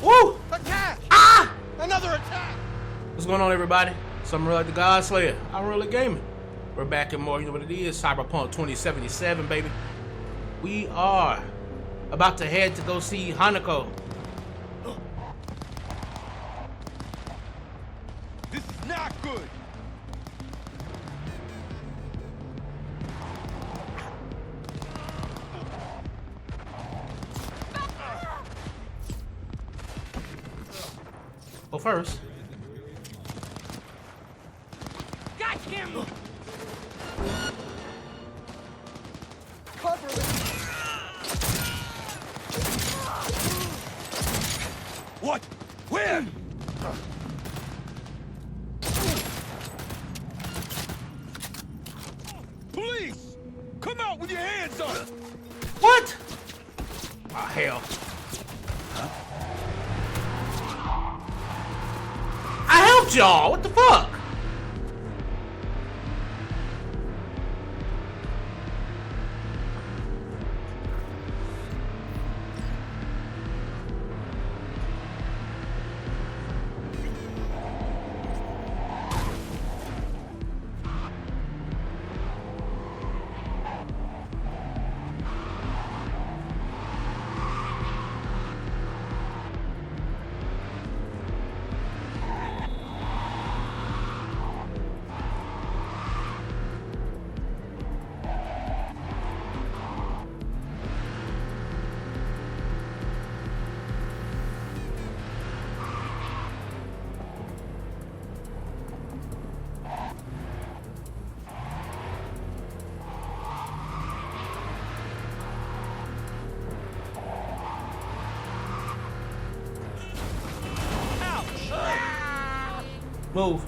Woo! Attack! Ah! Another attack! What's going on, everybody? Something like the God Slayer. Amon-Rellik Gaming. We're back in more. You know what it is? Cyberpunk 2077, baby. We are about to head to go see Hanako. This is not good! Well, first. Got him! Cover me! What? Where? Police! Come out with your hands up! What? Oh, hell. I helped y'all. What the fuck? Move.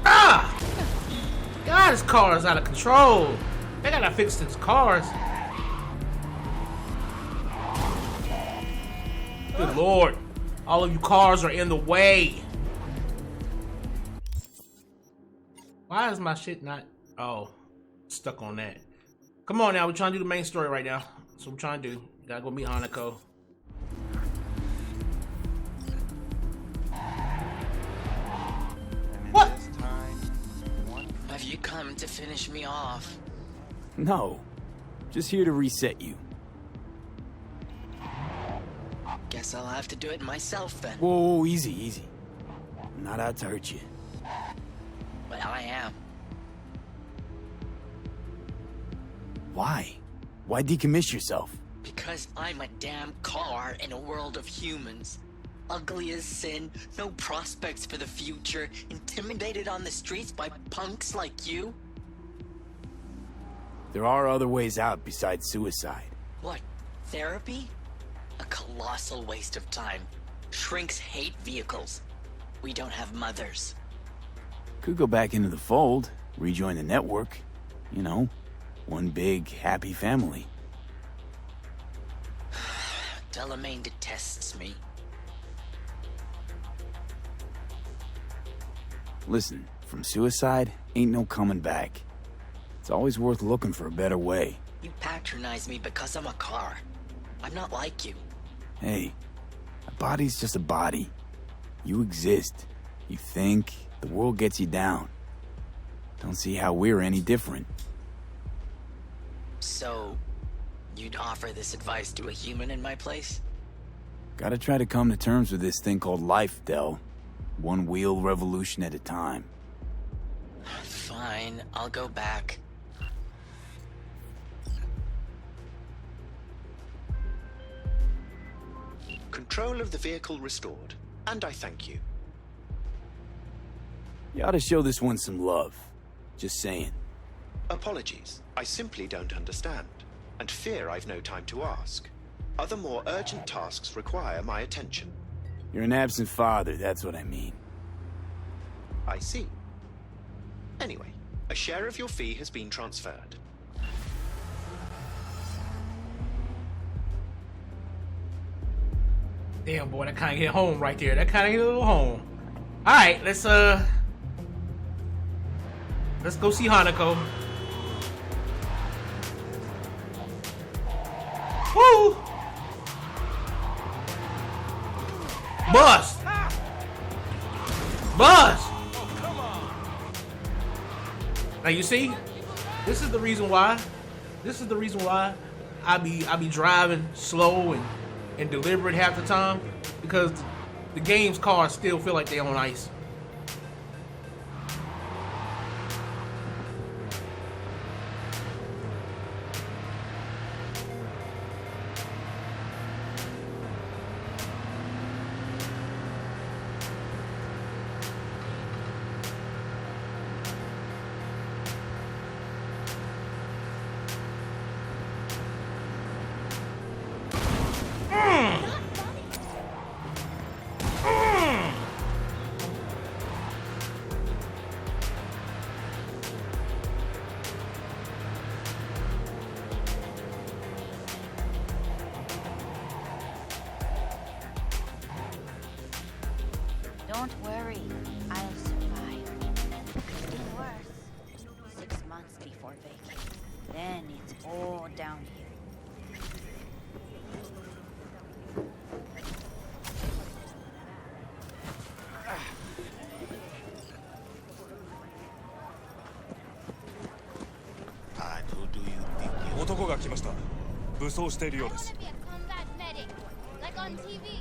Ah! God, this car is out of control. They gotta fix these cars. Good Lord. All of you cars are in the way. Why is my shit not... Oh. Stuck on that. Come on now, we're trying to do the main story right now. That's what we're trying to do. Gotta go meet Hanako. What? Have you come to finish me off? No. Just here to reset you. Guess I'll have to do it myself then. Whoa, easy, easy. I'm not out to hurt you. But I am. Why? Why decommiss yourself? Because I'm a damn car in a world of humans. Ugly as sin, no prospects for the future, intimidated on the streets by punks like you. There are other ways out besides suicide. What? Therapy? A colossal waste of time. Shrinks hate vehicles. We don't have mothers. Could go back into the fold, rejoin the network. You know, one big, happy family. Delamain detests me. Listen, from suicide, ain't no coming back. It's always worth looking for a better way. You patronize me because I'm a car. I'm not like you. Hey, a body's just a body. You exist. You think, the world gets you down. Don't see how we're any different. So, you'd offer this advice to a human in my place? Gotta try to come to terms with this thing called life, Del. One wheel revolution at a time. Fine, I'll go back. Control of the vehicle restored, and I thank you. You ought to show this one some love. Just saying. Apologies, I simply don't understand, and fear I've no time to ask. Other more urgent tasks require my attention. You're an absent father, that's what I mean. I see. Anyway, a share of your fee has been transferred. Damn, boy, that kind of hit home right there. That kind of hit a little home. All right, let's Let's go see Hanako. Woo! Bust! Bust! Now you see, this is the reason why. This is the reason why I be driving slow and deliberate half the time, because the game's cars still feel like they on ice. Don't worry, I'll survive. Getting worse. 6 months before vacation. Then it's all downhill. Who do you think you 男が来ました。武装しているようです I wanna be a combat medic, like on TV.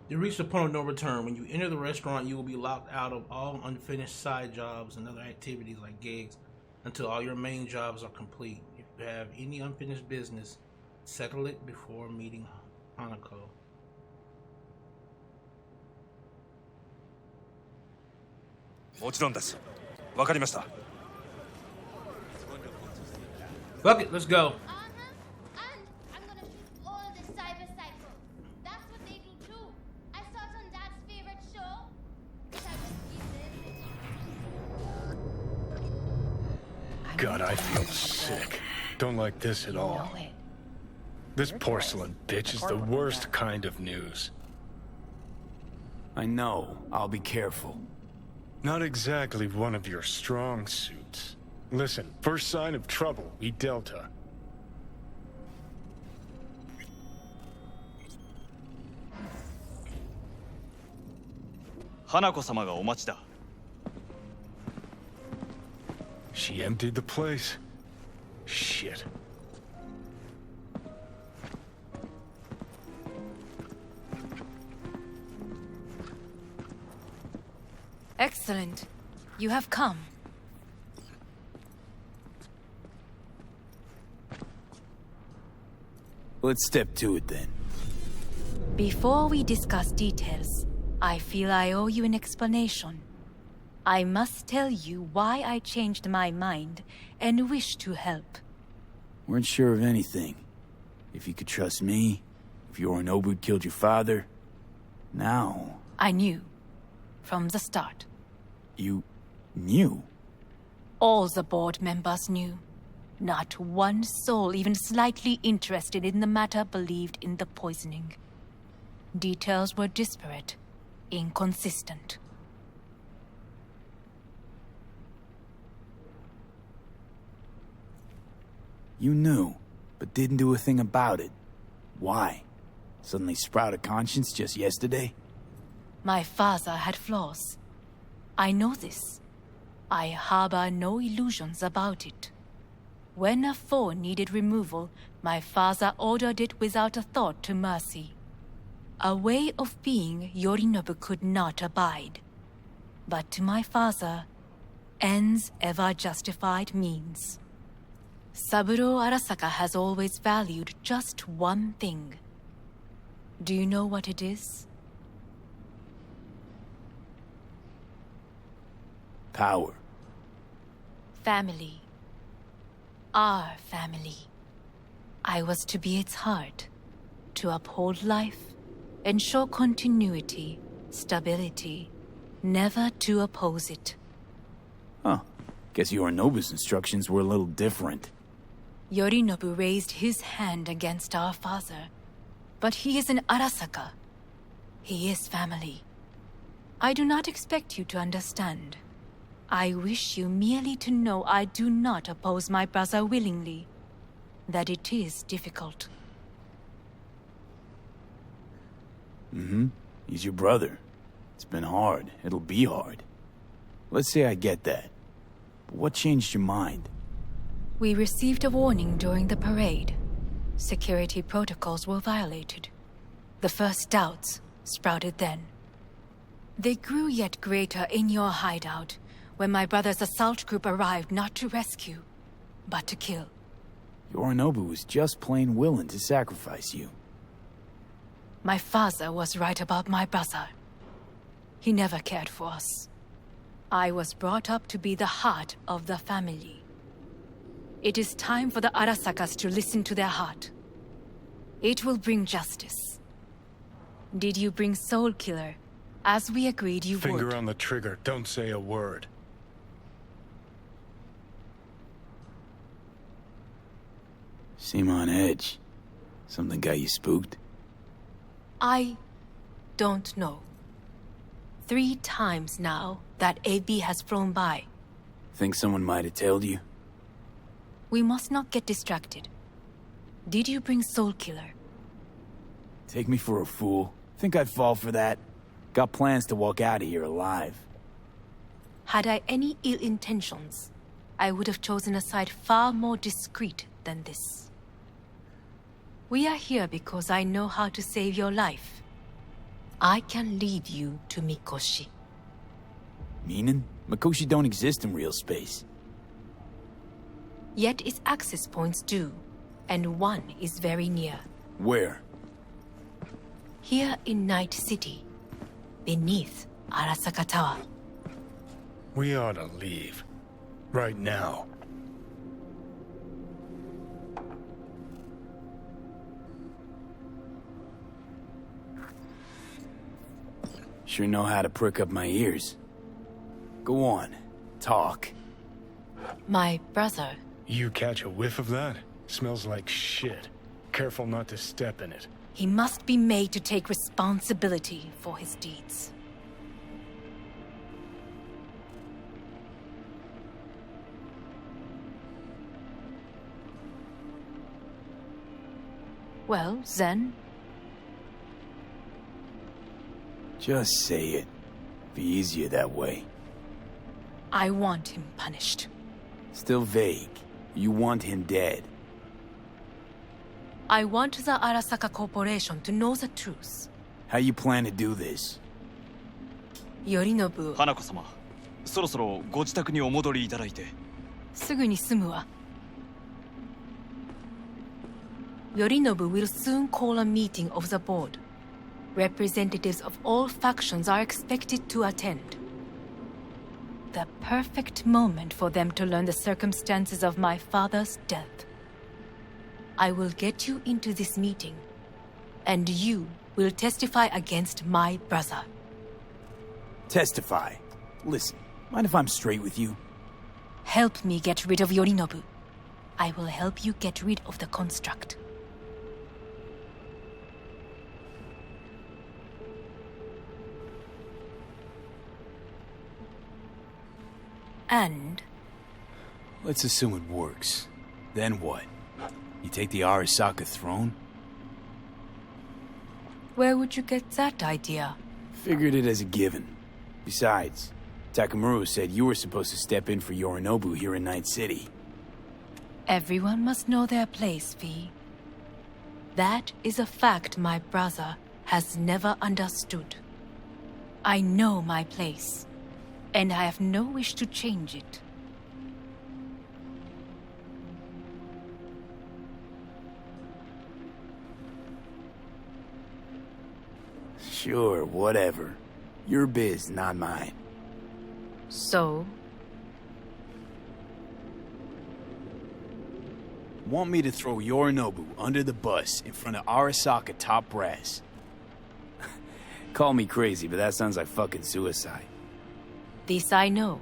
You reach the point of no return. When you enter the restaurant, you will be locked out of all unfinished side jobs and other activities like gigs until all your main jobs are complete. If you have any unfinished business, settle it before meeting Hanako. Fuck it, let's go. And I'm gonna fix all the cyber cycle. That's what they do too. I saw it on Dad's favorite show. God, I feel sick. Don't like this at all. Know it. This porcelain bitch is the worst kind of news. I know. I'll be careful. Not exactly one of your strong suits. Listen, first sign of trouble, we Delta. She emptied the place? Shit. Excellent. You have come. Let's step to it then. Before we discuss details, I feel I owe you an explanation. I must tell you why I changed my mind and wish to help. Weren't sure of anything. If you could trust me, if Yorinobu killed your father. Now... I knew. From the start. You... knew? All the board members knew. Not one soul even slightly interested in the matter believed in the poisoning. Details were disparate, inconsistent. You knew, but didn't do a thing about it. Why? Suddenly sprout a conscience just yesterday? My father had flaws. I know this. I harbor no illusions about it. When a foe needed removal, my father ordered it without a thought to mercy. A way of being Yorinobu could not abide. But to my father, ends ever justified means. Saburo Arasaka has always valued just one thing. Do you know what it is? Power. Family. Our family. I was to be its heart, to uphold life, ensure continuity, stability, never to oppose it. Huh. Guess Yorinobu's instructions were a little different. Yorinobu raised his hand against our father, but he is an Arasaka. He is family. I do not expect you to understand. I wish you merely to know I do not oppose my brother willingly. That it is difficult. Mm-hmm. He's your brother. It's been hard. It'll be hard. Let's say I get that. But what changed your mind? We received a warning during the parade. Security protocols were violated. The first doubts sprouted then. They grew yet greater in your hideout when my brother's assault group arrived not to rescue, but to kill. Yorinobu was just plain willing to sacrifice you. My father was right about my brother. He never cared for us. I was brought up to be the heart of the family. It is time for the Arasakas to listen to their heart. It will bring justice. Did you bring Soul Killer, as we agreed you would? Finger on the trigger, don't say a word. Seem on edge. Something got you spooked? I don't know. 3 times now that AB has flown by. Think someone might have told you? We must not get distracted. Did you bring Soul Killer? Take me for a fool. Think I'd fall for that? Got plans to walk out of here alive. Had I any ill intentions, I would have chosen a side far more discreet than this. We are here because I know how to save your life. I can lead you to Mikoshi. Meaning? Mikoshi don't exist in real space. Yet its access points do, and one is very near. Where? Here in Night City, beneath Arasaka Tower. We ought to leave. Right now. Sure know how to prick up my ears. Go on, talk. My brother. You catch a whiff of that? Smells like shit. Careful not to step in it. He must be made to take responsibility for his deeds. Well, Zen? Just say it. Be easier that way. I want him punished. Still vague. You want him dead. I want the Arasaka Corporation to know the truth. How you plan to do this? Yorinobu. 花子様、そろそろご自宅にお戻りいただいて。すぐに済むわ。Yorinobu will soon call a meeting of the board. Representatives of all factions are expected to attend. The perfect moment for them to learn the circumstances of my father's death. I will get you into this meeting, and you will testify against my brother. Testify? Listen, mind if I'm straight with you? Help me get rid of Yorinobu. I will help you get rid of the construct. And? Let's assume it works. Then what? You take the Arasaka throne? Where would you get that idea? Figured it as a given. Besides, Takamura said you were supposed to step in for Yorinobu here in Night City. Everyone must know their place, V. That is a fact my brother has never understood. I know my place, and I have no wish to change it. Sure, whatever. Your biz, not mine. So? Want me to throw Yorinobu under the bus in front of Arasaka top brass? Call me crazy, but that sounds like fucking suicide. This I know.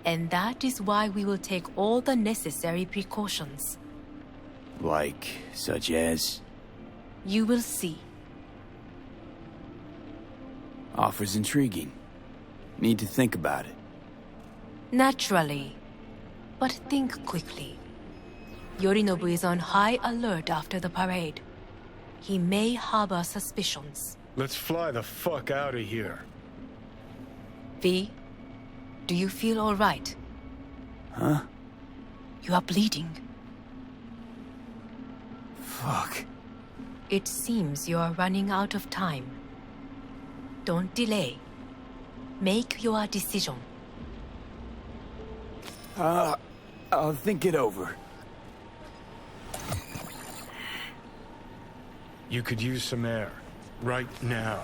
And that is why we will take all the necessary precautions. Like, such as? You will see. Offers intriguing. Need to think about it. Naturally. But think quickly. Yorinobu is on high alert after the parade. He may harbor suspicions. Let's fly the fuck out of here. V, do you feel all right? Huh? You are bleeding. Fuck. It seems you are running out of time. Don't delay. Make your decision. I'll think it over. You could use some air. Right now.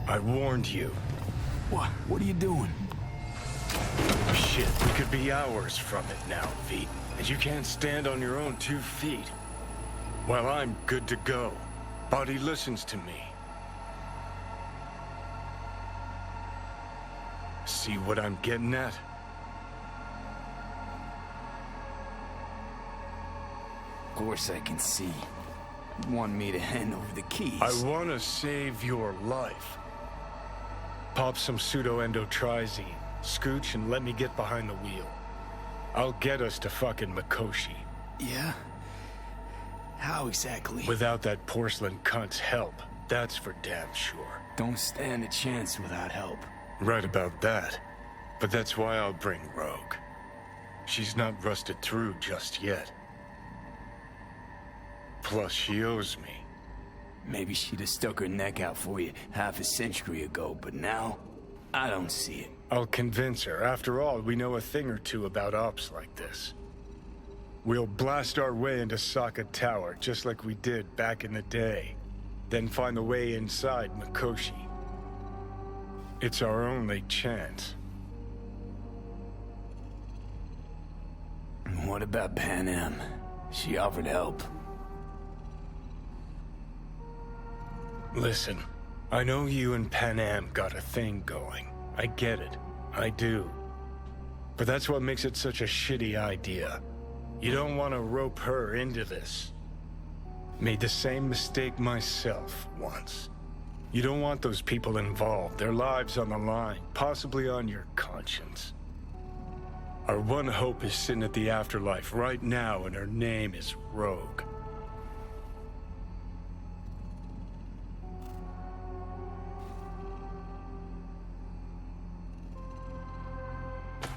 I warned you. What are you doing? Shit, we could be hours from it now, V. And you can't stand on your own 2 feet. Well, I'm good to go. Body listens to me. See what I'm getting at? Of course I can see. You want me to hand over the keys. I want to save your life. Pop some pseudo-endotrizine, scooch, and let me get behind the wheel. I'll get us to fucking Mikoshi. Yeah? How exactly? Without that porcelain cunt's help, that's for damn sure. Don't stand a chance without help. Right about that. But that's why I'll bring Rogue. She's not rusted through just yet. Plus, she owes me. Maybe she'd have stuck her neck out for you half a century ago, but now, I don't see it. I'll convince her. After all, we know a thing or two about ops like this. We'll blast our way into Sokka Tower, just like we did back in the day. Then find the way inside Mikoshi. It's our only chance. What about Pan Am? She offered help. Listen, I know you and Pan Am got a thing going. I get it. I do. But that's what makes it such a shitty idea. You don't want to rope her into this. Made the same mistake myself once. You don't want those people involved, their lives on the line, possibly on your conscience. Our one hope is sitting at the afterlife right now, and her name is Rogue.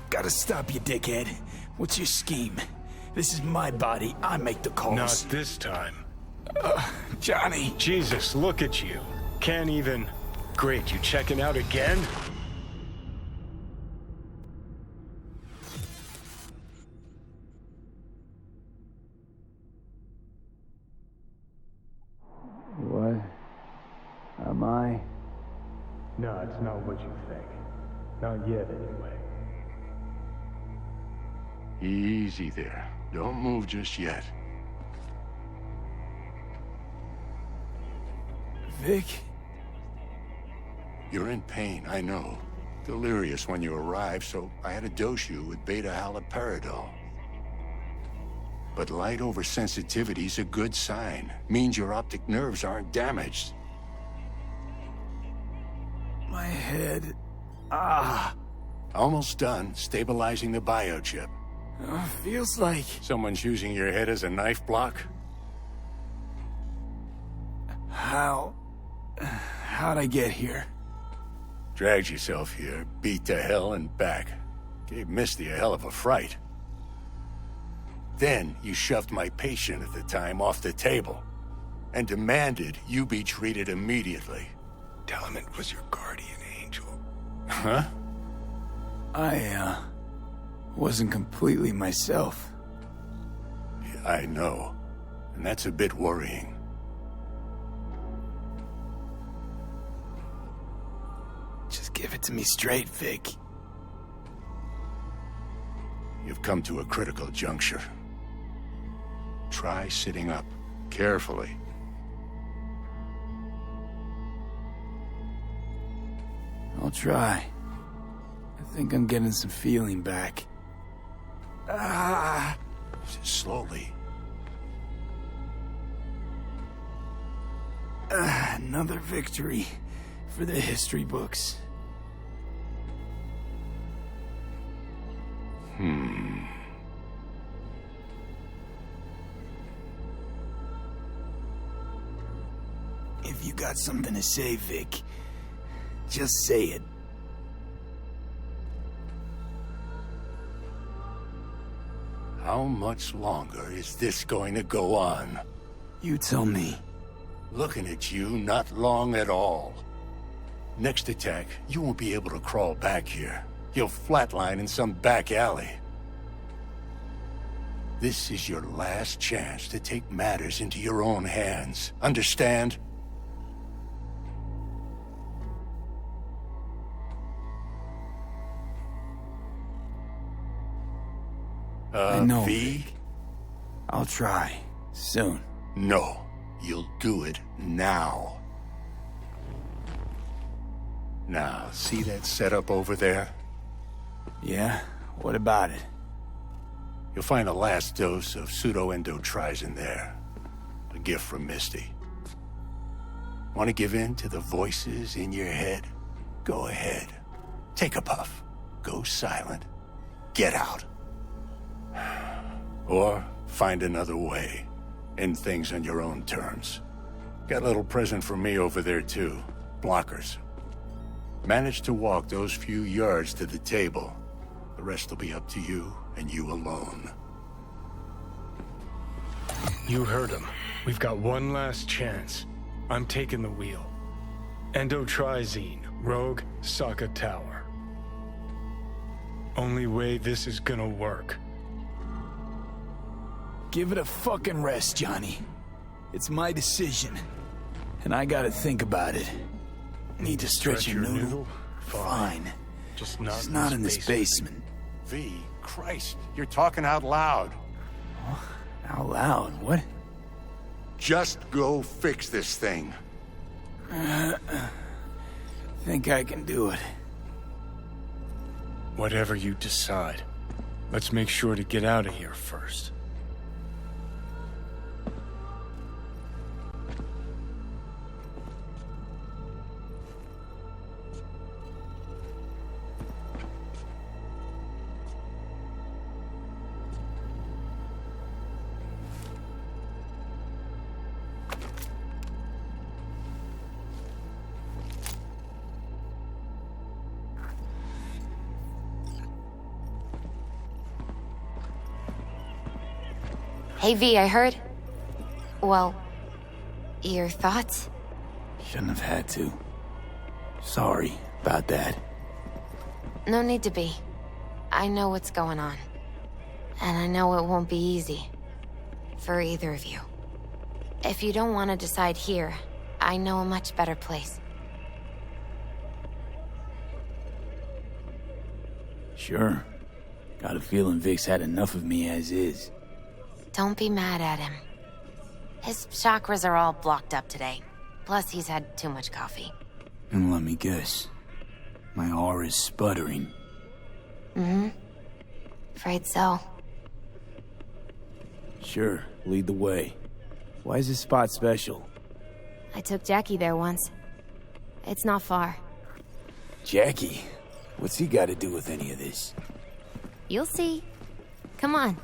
Gotta stop you, dickhead. What's your scheme? This is my body. I make the calls. Not this time. Johnny. Jesus, look at you. Can't even... Great, you checking out again? What? Am I? No, it's not what you think. Not yet, anyway. Easy there. Don't move just yet. Vic? You're in pain, I know. Delirious when you arrived, so I had to dose you with beta-haloperidol. But light oversensitivity's a good sign. Means your optic nerves aren't damaged. My head... Almost done stabilizing the biochip. Feels like... Someone's using your head as a knife block? How'd I get here? Dragged yourself here, beat to hell and back. Gave Misty a hell of a fright. Then you shoved my patient at the time off the table and demanded you be treated immediately. Tell him it was your guardian angel. Huh? I wasn't completely myself. Yeah, I know. And that's a bit worrying. Just give it to me straight, Vic. You've come to a critical juncture. Try sitting up, carefully. I'll try. think I'm getting some feeling back. Ah! Slowly. Another victory for the history books. If you got something to say, Vic, just say it. How much longer is this going to go on? You tell me. Looking at you, not long at all. Next attack, you won't be able to crawl back here. You'll flatline in some back alley. This is your last chance to take matters into your own hands. Understand? I know, V? Vic. I'll try. Soon. No. You'll do it now. Now, see that setup over there? Yeah? What about it? You'll find a last dose of pseudo-endotrizin there. A gift from Misty. Want to give in to the voices in your head? Go ahead. Take a puff. Go silent. Get out. Or find another way. End things on your own terms. Got a little present for me over there, too. Blockers. Manage to walk those few yards to the table. The rest will be up to you, and you alone. You heard him. We've got one last chance. I'm taking the wheel. Endotrizine, Rogue, Sokka Tower. Only way this is gonna work. Give it a fucking rest, Johnny. It's my decision. And I gotta think about it. Need to stretch your noodle? Fine. Just not in this basement. V, Christ, you're talking out loud. Out loud? What? Just go fix this thing. Think I can do it. Whatever you decide. Let's make sure to get out of here first. Hey V, I heard... Well, your thoughts? Shouldn't have had to. Sorry about that. No need to be. I know what's going on. And I know it won't be easy. For either of you. If you don't want to decide here, I know a much better place. Sure. Got a feeling Vic's had enough of me as is. Don't be mad at him. His chakras are all blocked up today. Plus, he's had too much coffee. And let me guess. My aura's sputtering. Mm-hmm. Afraid so. Sure, lead the way. Why is this spot special? I took Jackie there once. It's not far. Jackie? What's he got to do with any of this? You'll see. Come on.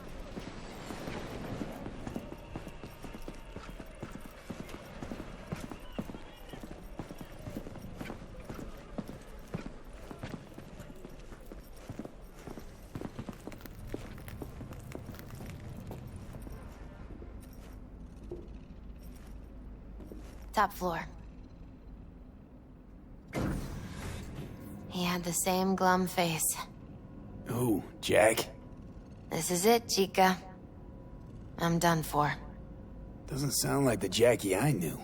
Top floor. He had the same glum face. Who, Jack? This is it, Chica. I'm done for. Doesn't sound like the Jackie I knew.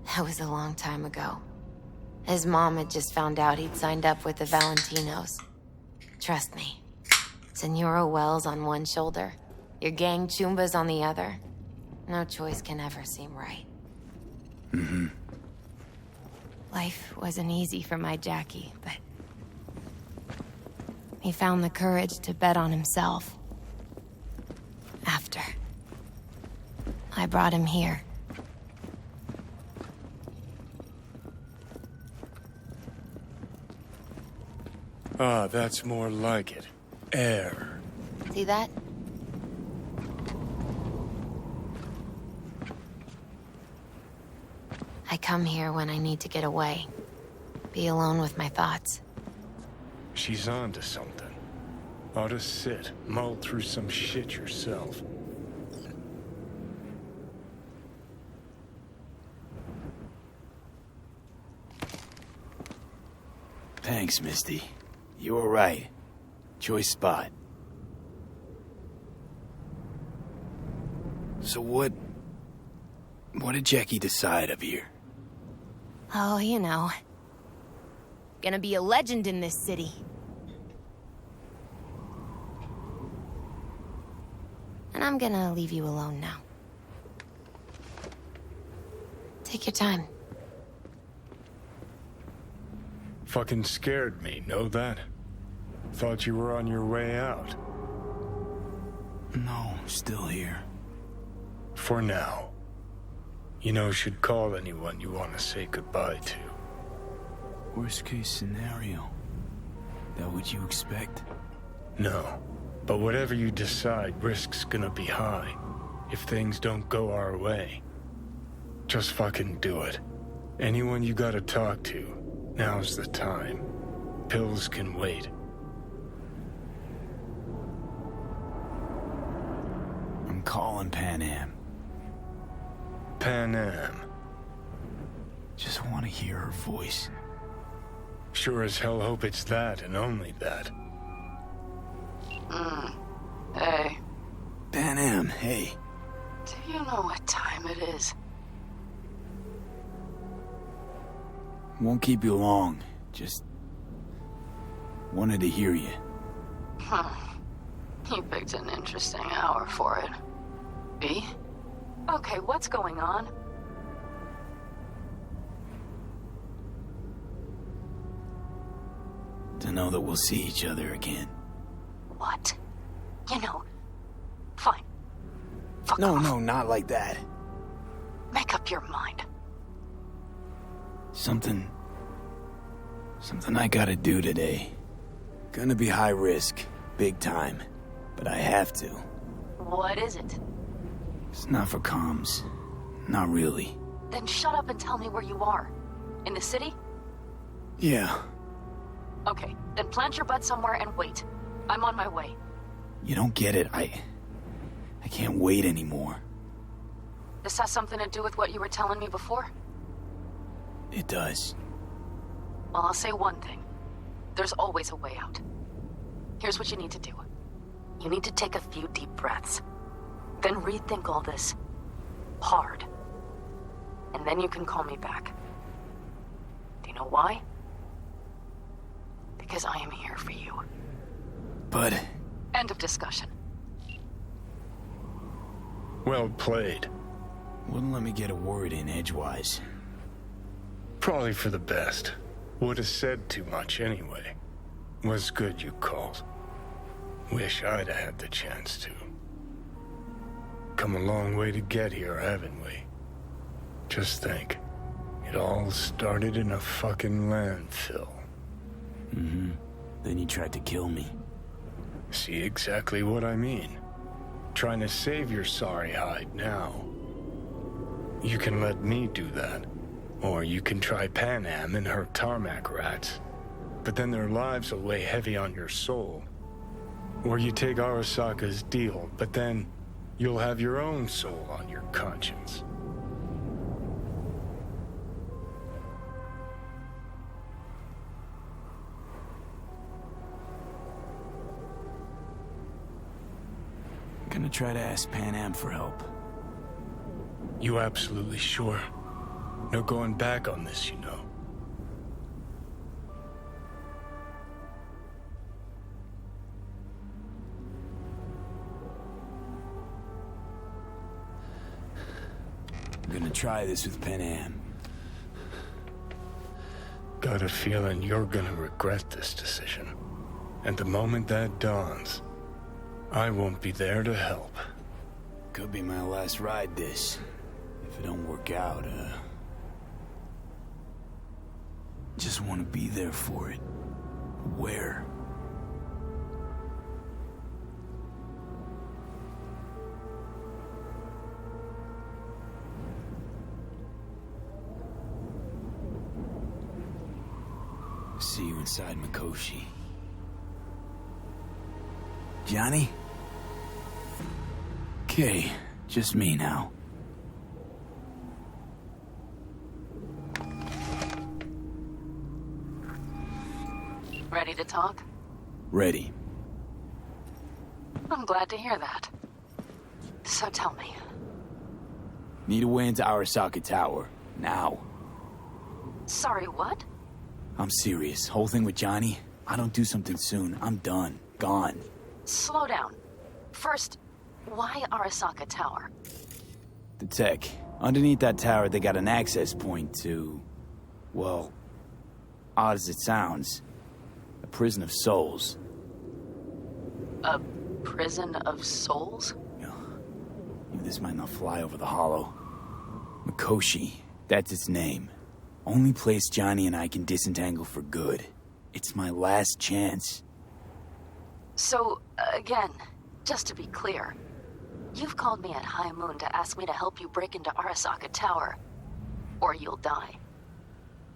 That was a long time ago. His mom had just found out he'd signed up with the Valentinos. Trust me. Senora Wells on one shoulder, your gang Chumbas on the other. No choice can ever seem right. Mm-hmm. Life wasn't easy for my Jackie, but... He found the courage to bet on himself. After. I brought him here. Ah, that's more like it. Air. See that? I come here when I need to get away. Be alone with my thoughts. She's on to something. Ought to sit, mull through some shit yourself. Thanks, Misty. You were right. Choice spot. So what did Jackie decide up here? Oh, you know. Gonna be a legend in this city. And I'm gonna leave you alone now. Take your time. Fucking scared me, know that? Thought you were on your way out. No, still here. For now. You know, should call anyone you want to say goodbye to. Worst case scenario. That what you expect? No. But whatever you decide, risk's gonna be high. If things don't go our way. Just fucking do it. Anyone you gotta talk to, now's the time. Pills can wait. I'm calling Pan Am. Pan Am. Just want to hear her voice. Sure as hell hope it's that and only that. Hey. Pan Am, hey. Do you know what time it is? Won't keep you long. Just wanted to hear you. You picked an interesting hour for it. B? Okay, what's going on? To know that we'll see each other again. What? You know, fine. Fuck No, off. no, not like that. Make up your mind. Something I gotta do today. Gonna be high risk, big time, but I have to. What is it? It's not for comms. Not really. Then shut up and tell me where you are. In the city? Yeah. Okay, then plant your butt somewhere and wait. I'm on my way. You don't get it. I can't wait anymore. This has something to do with what you were telling me before? It does. Well, I'll say one thing. There's always a way out. Here's what you need to do. You need to take a few deep breaths. Then rethink all this. Hard. And then you can call me back. Do you know why? Because I am here for you. But... End of discussion. Well played. Wouldn't let me get a word in edgewise. Probably for the best. Would have said too much anyway. Was good you called. Wish I'd have had the chance to. Come a long way to get here, haven't we? Just think. It all started in a fucking landfill. Mm-hmm. Then you tried to kill me. See exactly what I mean. Trying to save your sorry hide now. You can let me do that. Or you can try Pan Am and her tarmac rats. But then their lives will weigh heavy on your soul. Or you take Arasaka's deal, but then you'll have your own soul on your conscience. Gonna try to ask Pan Am for help. You absolutely sure? No going back on this, you know. I'm gonna try this with Pan Am. Got a feeling you're gonna regret this decision. And the moment that dawns, I won't be there to help. Could be my last ride this. If it don't work out, just want to be there for it. Where? See you inside Mikoshi. Johnny? Okay, just me now. Ready to talk? Ready. I'm glad to hear that. So tell me. Need a way into Arasaka Tower. Now. Sorry, what? I'm serious. Whole thing with Johnny, I don't do something soon, I'm done. Gone. Slow down. First, why Arasaka Tower? The tech. Underneath that tower, they got an access point to... well, odd as it sounds, a prison of souls. A prison of souls? This might not fly over the hollow. Mikoshi, that's its name. Only place Johnny and I can disentangle for good. It's my last chance. So, again, just to be clear, you've called me at High Moon to ask me to help you break into Arasaka Tower, or you'll die.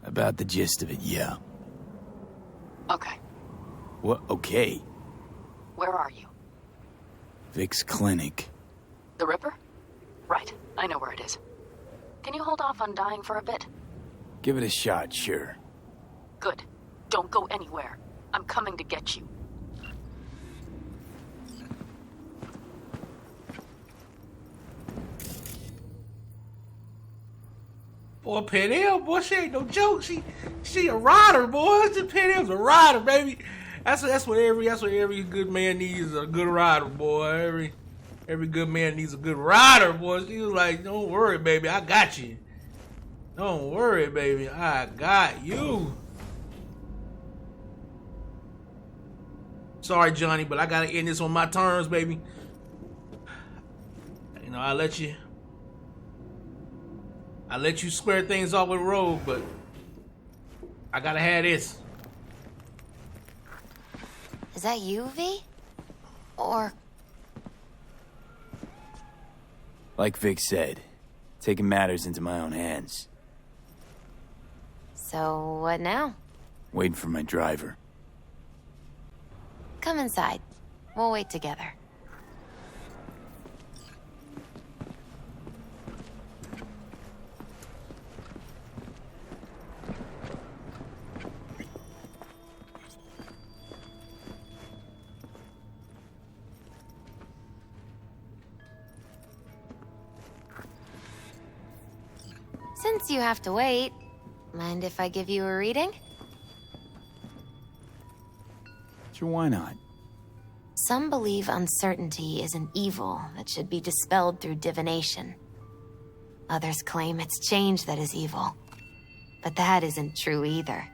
About the gist of it, yeah. Okay. What? Okay. Where are you? Vic's clinic. The Ripper? Right, I know where it is. Can you hold off on dying for a bit? Give it a shot, sure. Good. Don't go anywhere. I'm coming to get you. Boy, Penel, boy, she ain't no joke. She a rider, boy. Penel's a rider, baby. That's what every good man needs, a good rider, boy. Every good man needs a good rider, boy. She was like, don't worry, baby, I got you. Don't worry, baby, I got you. Sorry, Johnny, but I gotta end this on my terms, baby. You know, I let you square things off with Rogue, but I gotta have this. Is that you, V? Or... Like Vic said, taking matters into my own hands. So, what now? Waiting for my driver. Come inside. We'll wait together. Since you have to wait, mind if I give you a reading? Sure, why not? Some believe uncertainty is an evil that should be dispelled through divination. Others claim it's change that is evil. But that isn't true either.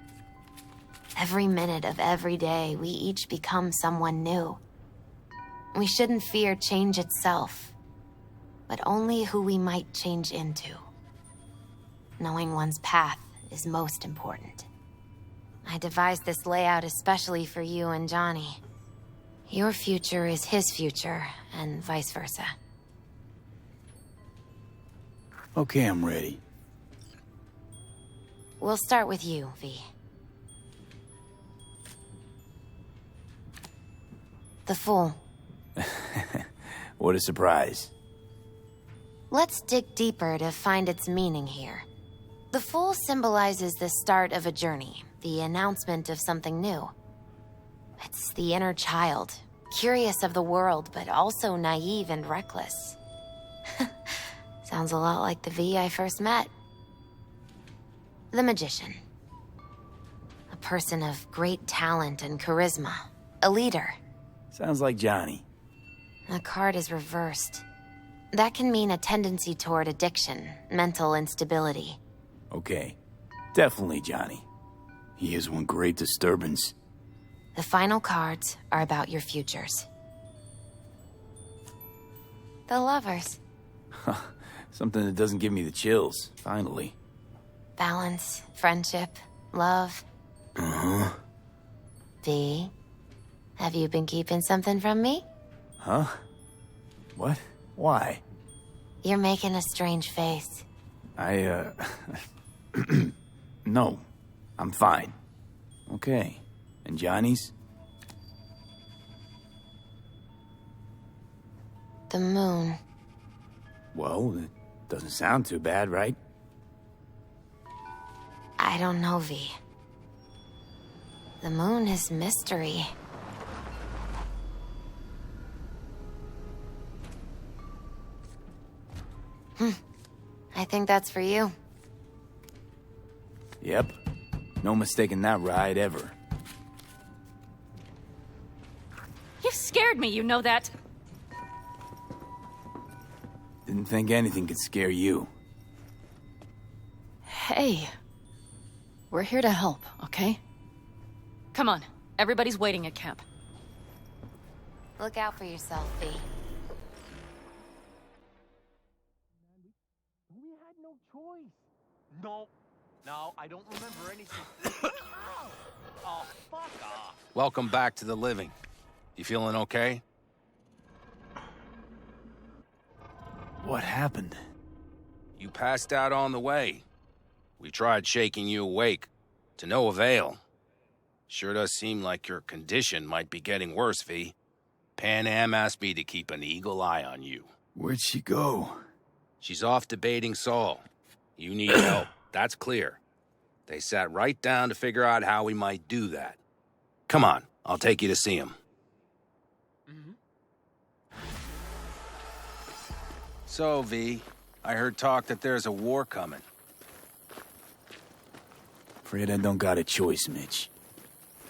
Every minute of every day, we each become someone new. We shouldn't fear change itself, but only who we might change into. Knowing one's path is most important. I devised this layout especially for you and Johnny. Your future is his future, and vice versa. Okay, I'm ready. We'll start with you, V. The Fool. What a surprise. Let's dig deeper to find its meaning here. The Fool symbolizes the start of a journey, the announcement of something new. It's the inner child, curious of the world, but also naive and reckless. Sounds a lot like the V I first met. The Magician. A person of great talent and charisma. A leader. Sounds like Johnny. The card is reversed. That can mean a tendency toward addiction, mental instability. Okay. Definitely Johnny. He is one great disturbance. The final cards are about your futures. The lovers. Something that doesn't give me the chills, finally. Balance, friendship, love. Uh-huh. V, have you been keeping something from me? Huh? What? Why? You're making a strange face. No. I'm fine. Okay. And Johnny's? The moon. Well, it doesn't sound too bad, right? I don't know, V. The moon is mystery. I think that's for you. Yep. No mistaking that ride ever. You scared me, you know that. Didn't think anything could scare you. Hey. We're here to help, okay? Come on. Everybody's waiting at camp. Look out for yourself, V. We had no choice. No, I don't remember anything. Oh, fuck off. Welcome back to the living. You feeling okay? What happened? You passed out on the way. We tried shaking you awake. To no avail. Sure does seem like your condition might be getting worse, V. Pan Am asked me to keep an eagle eye on you. Where'd she go? She's off debating Saul. You need help, that's clear. They sat right down to figure out how we might do that. Come on, I'll take you to see him. So, V, I heard talk that there's a war coming. Afraid I don't got a choice, Mitch.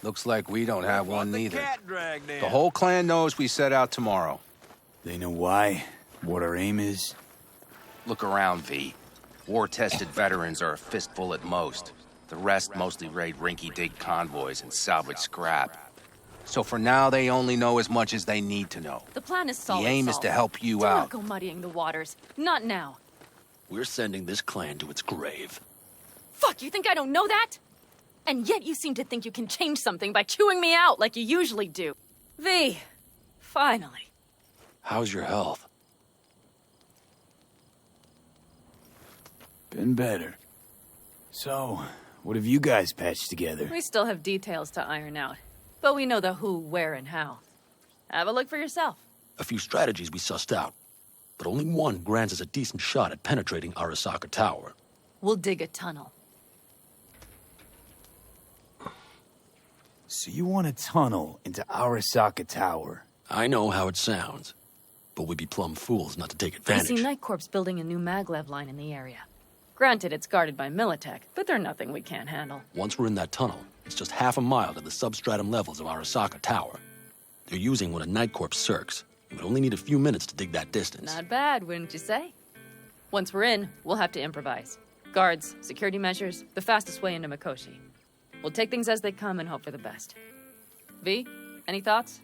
Looks like we don't have one neither. Cat dragged in. The whole clan knows we set out tomorrow. They know why? What our aim is? Look around, V. War-tested veterans are a fistful at most. The rest mostly raid rinky-dink convoys and salvage scrap. So for now, they only know as much as they need to know. The plan is solid, The aim is Saul. to help you Do out. not go muddying the waters. Not now. We're sending this clan to its grave. Fuck, you think I don't know that? And yet you seem to think you can change something by chewing me out like you usually do. V, finally. How's your health? Been better. So, what have you guys patched together? We still have details to iron out. But we know the who, where, and how. Have a look for yourself. A few strategies we sussed out, but only one grants us a decent shot at penetrating Arasaka Tower. We'll dig a tunnel. So you want a tunnel into Arasaka Tower? I know how it sounds, but we'd be plumb fools not to take I advantage. see Night Corps building a new maglev line in the area. Granted, it's guarded by Militech, but they're nothing we can't handle. Once we're in that tunnel, it's just half a mile to the substratum levels of Arasaka Tower. They're using one of Night Corps circs. We would only need a few minutes to dig that distance. Not bad, wouldn't you say? Once we're in, we'll have to improvise. Guards, security measures, the fastest way into Mikoshi. We'll take things as they come and hope for the best. V, any thoughts?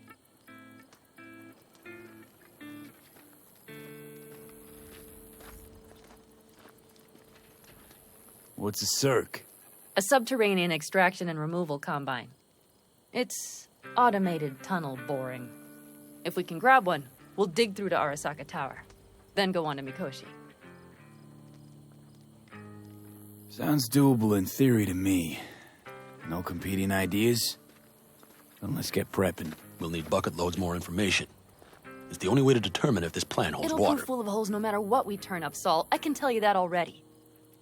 What's a circ? A subterranean extraction and removal combine. It's automated tunnel boring. If we can grab one, we'll dig through to Arasaka Tower, then go on to Mikoshi. Sounds doable in theory to me. No competing ideas? Then let's get prepping. We'll need bucket loads more information. It's the only way to determine if this plan holds It'll water. prove full of holes no matter what we turn up, Saul. I can tell you that already.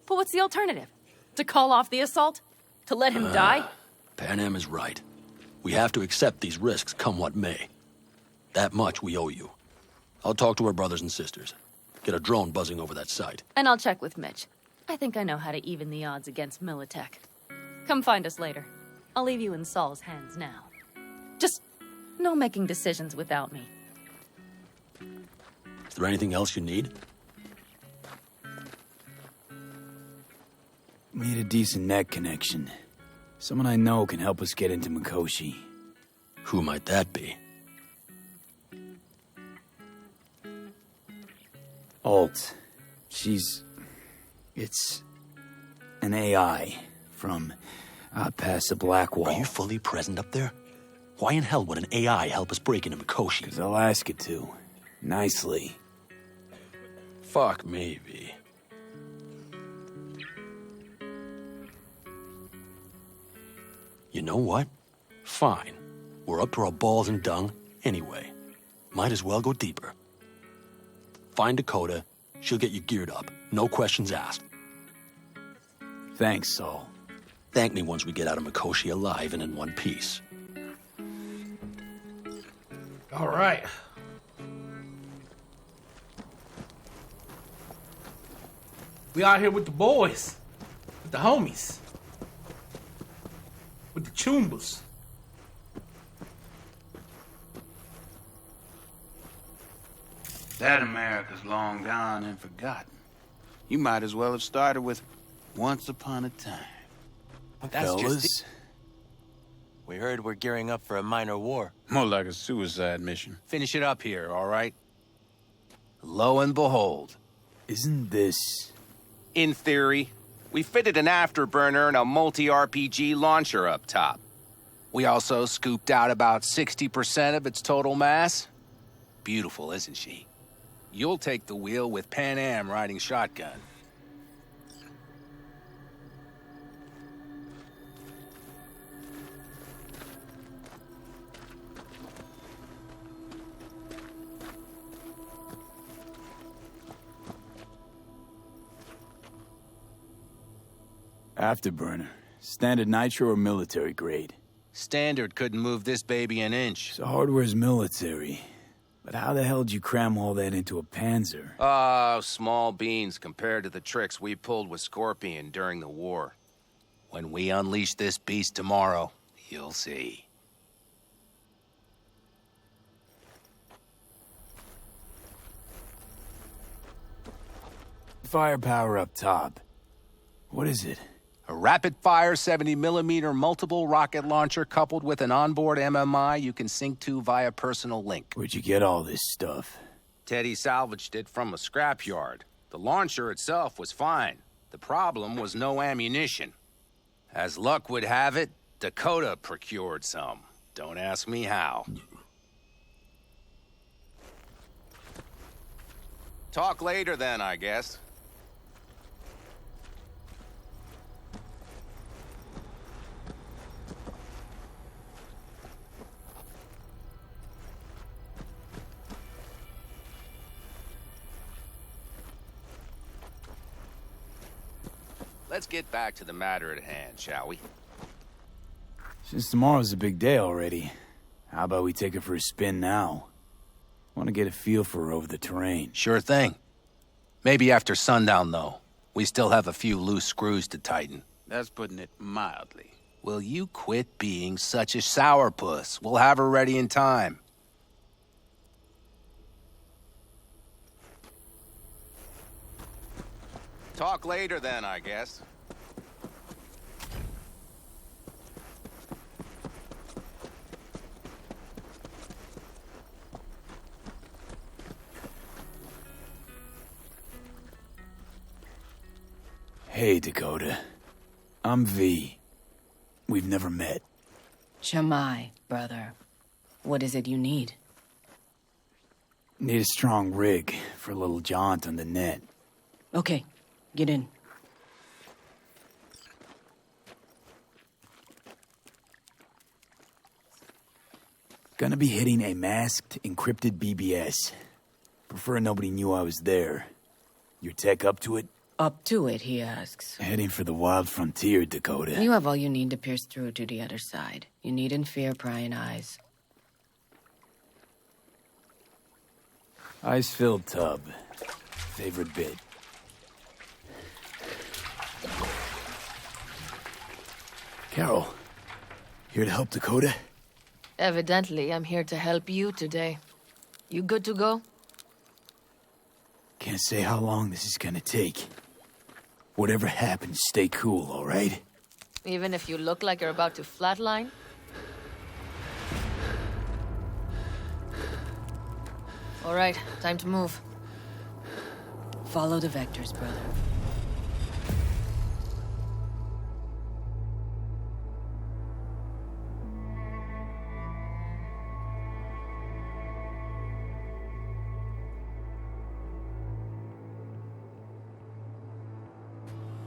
But what's the alternative? To call off the assault? To let him die? Pan Am is right. We have to accept these risks, come what may. That much we owe you. I'll talk to our brothers and sisters. Get a drone buzzing over that site. And I'll check with Mitch. I think I know how to even the odds against Militech. Come find us later. I'll leave you in Saul's hands now. Just no making decisions without me. Is there anything else you need? We need a decent net connection. Someone I know can help us get into Mikoshi. Who might that be? Alt. It's an AI from past the Black Wall. Are you fully present up there? Why in hell would an AI help us break into Mikoshi? 'Cause I'll ask it to. Nicely. Fuck me, V. You know what? Fine. We're up to our balls in dung anyway. Might as well go deeper. Find Dakota. She'll get you geared up. No questions asked. Thanks, Saul. Thank me once we get out of Mikoshi alive and in one piece. All right. We out here with the boys. With the homies. With the Chumbas. That America's long gone and forgotten. You might as well have started with Once Upon a Time. That's Fellas? just it. We heard we're gearing up for a minor war. More like a suicide mission. Finish it up here, all right? Lo and behold. Isn't this... In theory, we fitted an afterburner and a multi-RPG launcher up top. We also scooped out about 60% of its total mass. Beautiful, isn't she? You'll take the wheel with Pan Am riding shotgun. Afterburner. Standard nitro or military grade? Standard couldn't move this baby an inch. So hardware's military. But how the hell did you cram all that into a Panzer? Oh, small beans compared to the tricks we pulled with Scorpion during the war. When we unleash this beast tomorrow, you'll see. Firepower up top. What is it? A rapid-fire 70mm multiple rocket launcher coupled with an onboard MMI you can sync to via personal link. Where'd you get all this stuff? Teddy salvaged it from a scrapyard. The launcher itself was fine. The problem was no ammunition. As luck would have it, Dakota procured some. Don't ask me how. Talk later then, I guess. Let's get back to the matter at hand, shall we? Since tomorrow's a big day already, how about we take her for a spin now? Want to get a feel for her over the terrain. Sure thing. Maybe after sundown, though. We still have a few loose screws to tighten. That's putting it mildly. Will you quit being such a sourpuss? We'll have her ready in time. Talk later then, I guess. Hey, Dakota. I'm V. We've never met. Shamai, brother. What is it you need? Need a strong rig for a little jaunt on the net. Okay, get in. Gonna be hitting a masked, encrypted BBS. Prefer nobody knew I was there. Your tech up to it? Up to it, he asks. Heading for the wild frontier, Dakota. You have all you need to pierce through to the other side. You needn't fear prying eyes. Ice-filled tub. Favorite bit. Carol, here to help Dakota? Evidently, I'm here to help you today. You good to go? Can't say how long this is gonna take. Whatever happens, stay cool, all right? Even if you look like you're about to flatline? All right, time to move. Follow the vectors, brother.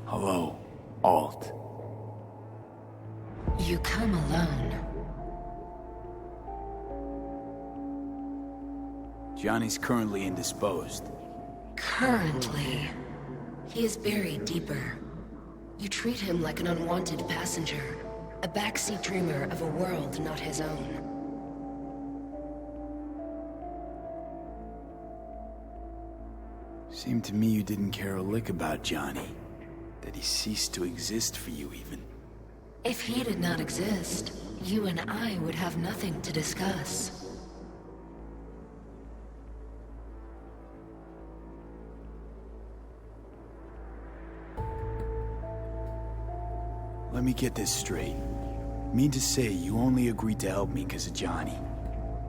Hello, Alt. You come alone. Johnny's currently indisposed. Currently. He is buried deeper. You treat him like an unwanted passenger, a backseat dreamer of a world not his own. Seemed to me you didn't care a lick about Johnny. That he ceased to exist for you, even. If he did not exist, you and I would have nothing to discuss. Let me get this straight. Mean to say you only agreed to help me because of Johnny.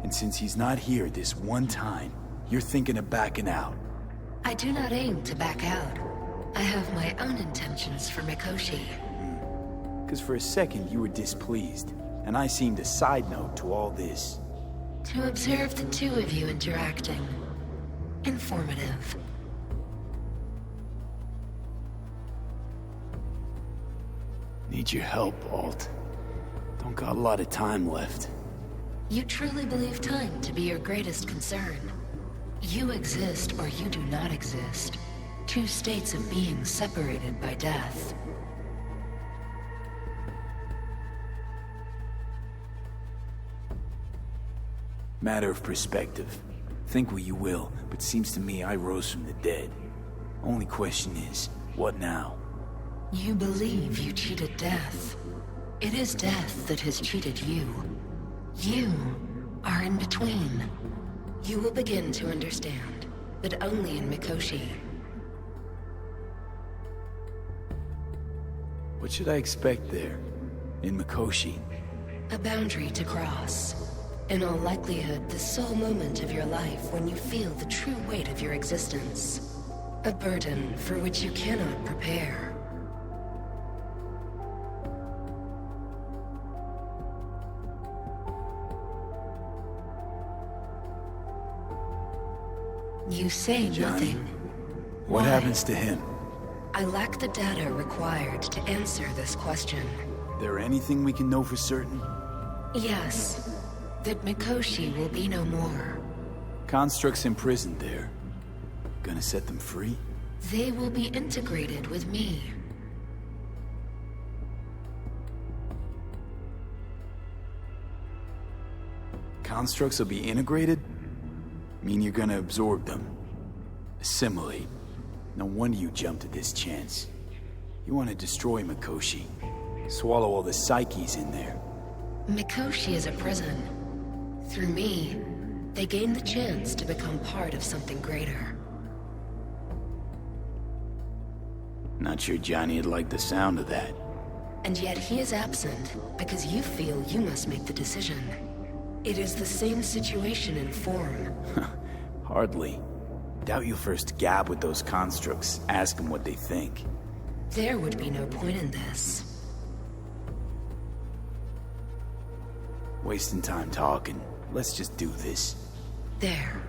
And since he's not here this one time, you're thinking of backing out. I do not aim to back out. I have my own intentions for Mikoshi. Because for a second you were displeased, and I seemed a side note to all this. To observe the two of you interacting. Informative. Need your help, Alt. Don't got a lot of time left. You truly believe time to be your greatest concern. You exist or you do not exist. Two states of being separated by death. Matter of perspective. Think what you will, but seems to me I rose from the dead. Only question is, what now? You believe you cheated death. It is death that has cheated you. You are in between. You will begin to understand, but only in Mikoshi. What should I expect there, in Mikoshi? A boundary to cross. In all likelihood, the sole moment of your life when you feel the true weight of your existence. A burden for which you cannot prepare. You say Johnny, nothing. What Why? happens to him? I lack the data required to answer this question. There anything we can know for certain? Yes, that Mikoshi will be no more. Constructs imprisoned there. Gonna set them free? They will be integrated with me. Constructs will be integrated? Mean you're gonna absorb them. Assimilate. No wonder you jumped at this chance. You want to destroy Mikoshi. Swallow all the psyches in there. Mikoshi is a prison. Through me, they gain the chance to become part of something greater. Not sure Johnny'd like the sound of that. And yet he is absent because you feel you must make the decision. It is the same situation in form. Hardly. Doubt you'll first gab with those constructs, ask them what they think. There would be no point in this. Wasting time talking. Let's just do this. There.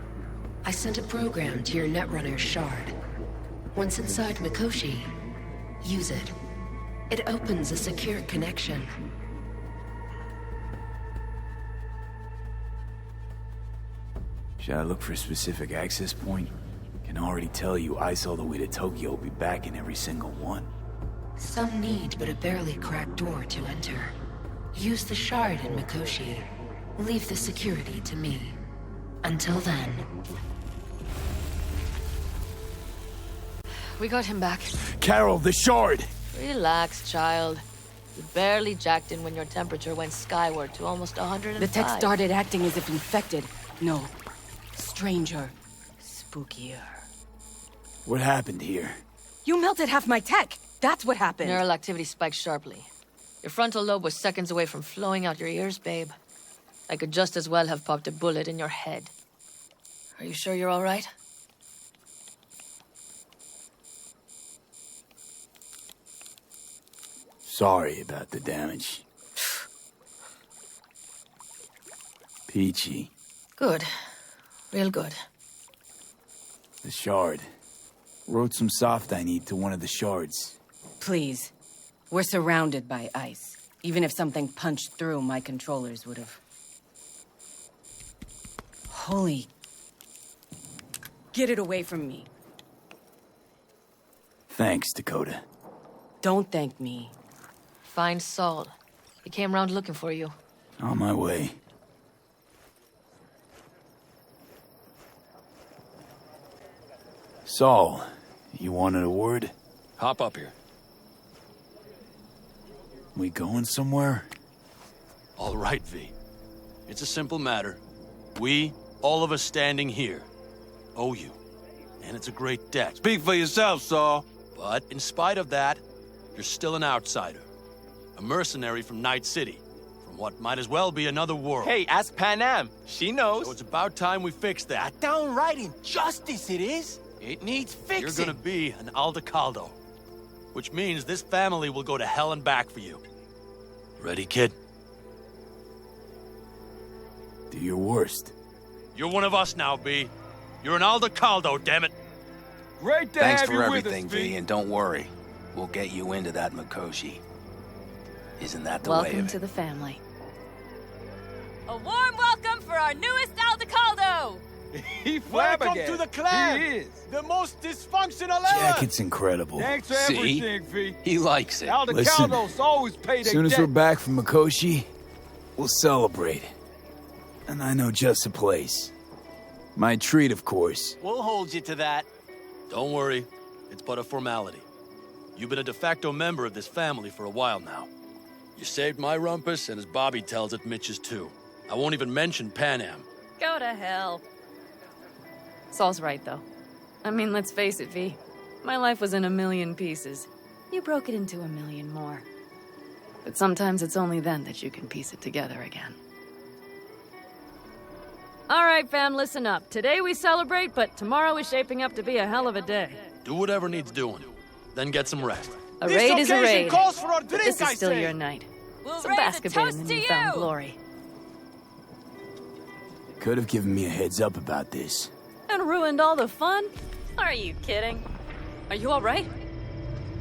I sent a program to your Netrunner shard. Once inside Mikoshi, use it. It opens a secure connection. Should I look for a specific access point? Can already tell you ice all the way to Tokyo will be back in every single one. Some need but a barely cracked door to enter. Use the shard in Mikoshi. Leave the security to me. Until then. We got him back. Carol, the shard! Relax, child. You barely jacked in when your temperature went skyward to almost 105. The tech started acting as if infected. No. Stranger. Spookier. What happened here? You melted half my tech! That's what happened! Neural activity spiked sharply. Your frontal lobe was seconds away from flowing out your ears, babe. I could just as well have popped a bullet in your head. Are you sure you're all right? Sorry about the damage. Peachy. Good. Real good. The shard. Wrote some soft I need to one of the shards. Please. We're surrounded by ice. Even if something punched through, my controllers would have... Holy... Get it away from me. Thanks, Dakota. Don't thank me. Find Saul. He came round looking for you. On my way. Saul, you wanted a word? Hop up here. We going somewhere? All right, V. It's a simple matter. We, all of us standing here, owe you. And it's a great debt. Speak for yourself, Saul. But in spite of that, you're still an outsider. A mercenary from Night City. From what might as well be another world. Hey, ask Panam. She knows. So it's about time we fix that. Downright injustice it is. It needs fixing. You're gonna be an Aldecaldo. Which means this family will go to hell and back for you. Ready, kid? Do your worst. You're one of us now, B. You're an Aldecaldo, damn it. Great to Thanks have for you everything, with us, V, and don't worry. We'll get you into that Mikoshi. Isn't that the way Welcome of to it? the family. A warm welcome for our newest Aldecaldo! He Welcome flabbergasted. to the clan! He is. The most dysfunctional ever! Jacket's incredible. Thanks for See? everything, V. He likes it. Aldecaldos always pay As their soon as debt. we're back from Mikoshi, we'll celebrate. And I know just a place. My treat, of course. We'll hold you to that. Don't worry. It's but a formality. You've been a de facto member of this family for a while now. You saved my rumpus, and as Bobby tells it, Mitch's too. I won't even mention Panam. Go to hell. Saul's right, though. I mean, let's face it, V. My life was in a million pieces. You broke it into a million more. But sometimes it's only then that you can piece it together again. All right, fam, listen up. Today we celebrate, but tomorrow is shaping up to be a hell of a day. Do whatever needs doing. Then get some rest. A raid is a raid. Calls for a But drink, this is I still say. your night. We'll So raise bask a a bit in toast the to newfound you! glory. Could have given me a heads up about this. And ruined all the fun? Are you kidding? Are you all right?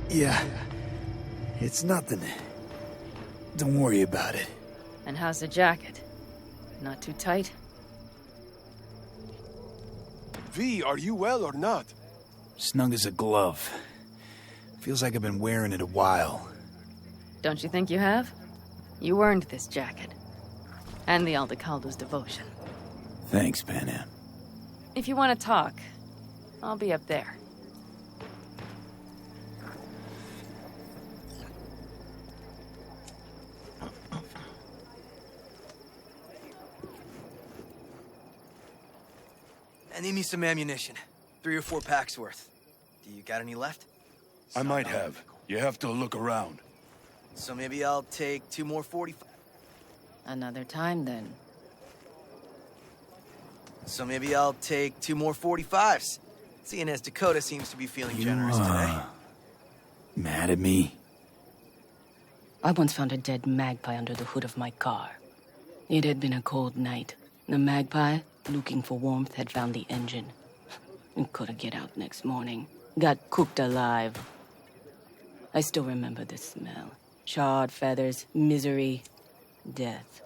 Yeah. It's nothing. Don't worry about it. And how's the jacket? Not too tight? V, are you well or not? Snug as a glove. Feels like I've been wearing it a while. Don't you think you have? You earned this jacket. And the Aldecaldo's devotion. Thanks, Panam. If you want to talk, I'll be up there. I need me some ammunition. 3 or 4 packs worth. Do you got any left? I might have. You have to look around. So maybe I'll take 2 more 45. Another time, then. So maybe I'll take 2 more 45s. Seeing as Dakota seems to be feeling generous today. Mad at me? I once found a dead magpie under the hood of my car. It had been a cold night. The magpie, looking for warmth, had found the engine. It couldn't get out next morning. Got cooked alive. I still remember the smell. Charred feathers, misery, death.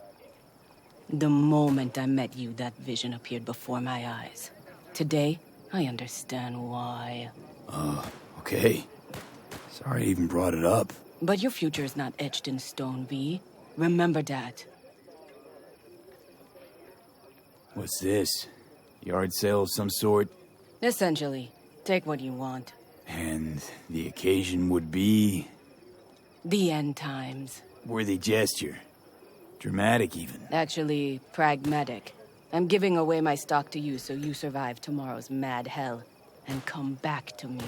The moment I met you, that vision appeared before my eyes. Today, I understand why. Okay. Sorry I even brought it up. But your future is not etched in stone, V. Remember that. What's this? Yard sale of some sort? Essentially, take what you want. And the occasion would be... The end times. worthy gesture. Dramatic, even. Actually, pragmatic. I'm giving away my stock to you so you survive tomorrow's mad hell and come back to me.